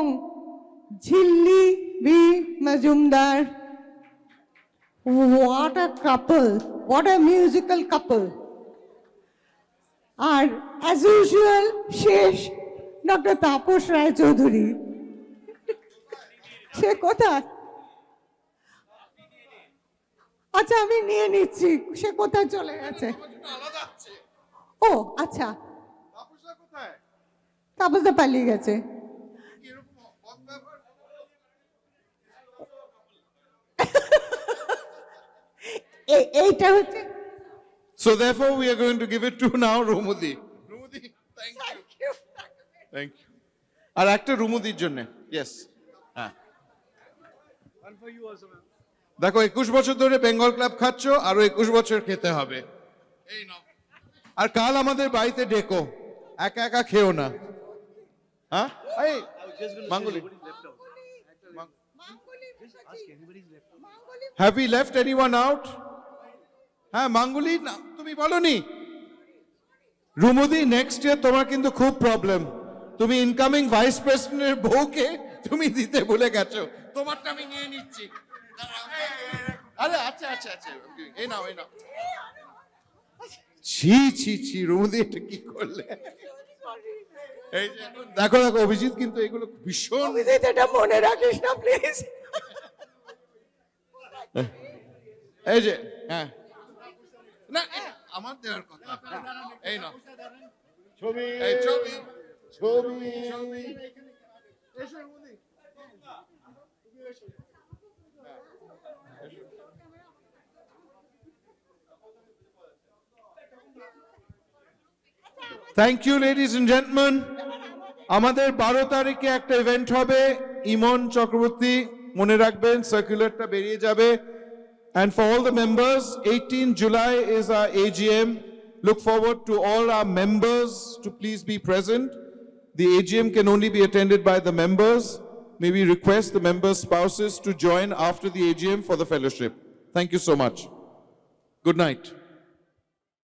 Jhilli B Majumdar. What a couple, what a musical couple. আর as usual শেষ ডক্টর তাপস রায় চৌধুরী। সে কোথায়? আচ্ছা, আমি নিয়ে নিচ্ছি। সে কোথায় চলে গেছে? ও আচ্ছা, তাপসদা পালিয়ে গেছে। এইটা হচ্ছে। So therefore we are going to give it to now Rumudi. Rumudi, thank you. Thank you. আর একটা রুমুদির জন্য। Yes. হ্যাঁ। One for you also, ma'am. দেখো 21 বছর ধরে বেঙ্গল ক্লাব খাচ্ছ, আরো 21 বছর খেতে হবে। এই নাও। আর কাল আমাদের বাড়িতে ডেকো, একা একা খেও না। হ্যাঁ? এই মাঙ্গুলি। Have we left anyone out? হ্যাঁ, মাঙ্গুলি না, তুমি বলনি? রুমুদি, নেক্সট ইয়ার তোমার কিন্তু খুব প্রবলেম। তুমি ইনকামিং ভাইস প্রেসিডেন্টের বউকে তুমি দিতে ভুলে গেছো। তোমারটা আমি নিয়ে নিচ্ছি। আরে আচ্ছা আচ্ছা আচ্ছা, এই নাও এই নাও। ছি ছি ছি, রুমুদি এটা কি করলে? এই যে দেখো দেখো, অভিজিৎ কিন্তু এগুলো ভীষণ। অভিজিৎ, এটা মনে রাখিস না প্লিজ। এই যে হ্যাঁ, না আমার দেওয়ার কথা। এই নাও ছবি, এই ছবি ছবি ছবি। এসো রুমুদি। Thank you, ladies and gentlemen. আমাদের 12 তারিখে একটা ইভেন্ট হবে ইমন চক্রবর্তী মনে রাখবেন সার্কুলারটা বেরিয়ে যাবে and for all the members 18 July is our AGM. Look forward to all our members to please be present. The AGM can only be attended by the members. May we request the members' spouses to join after the AGM for the fellowship. Thank you so much. Good night.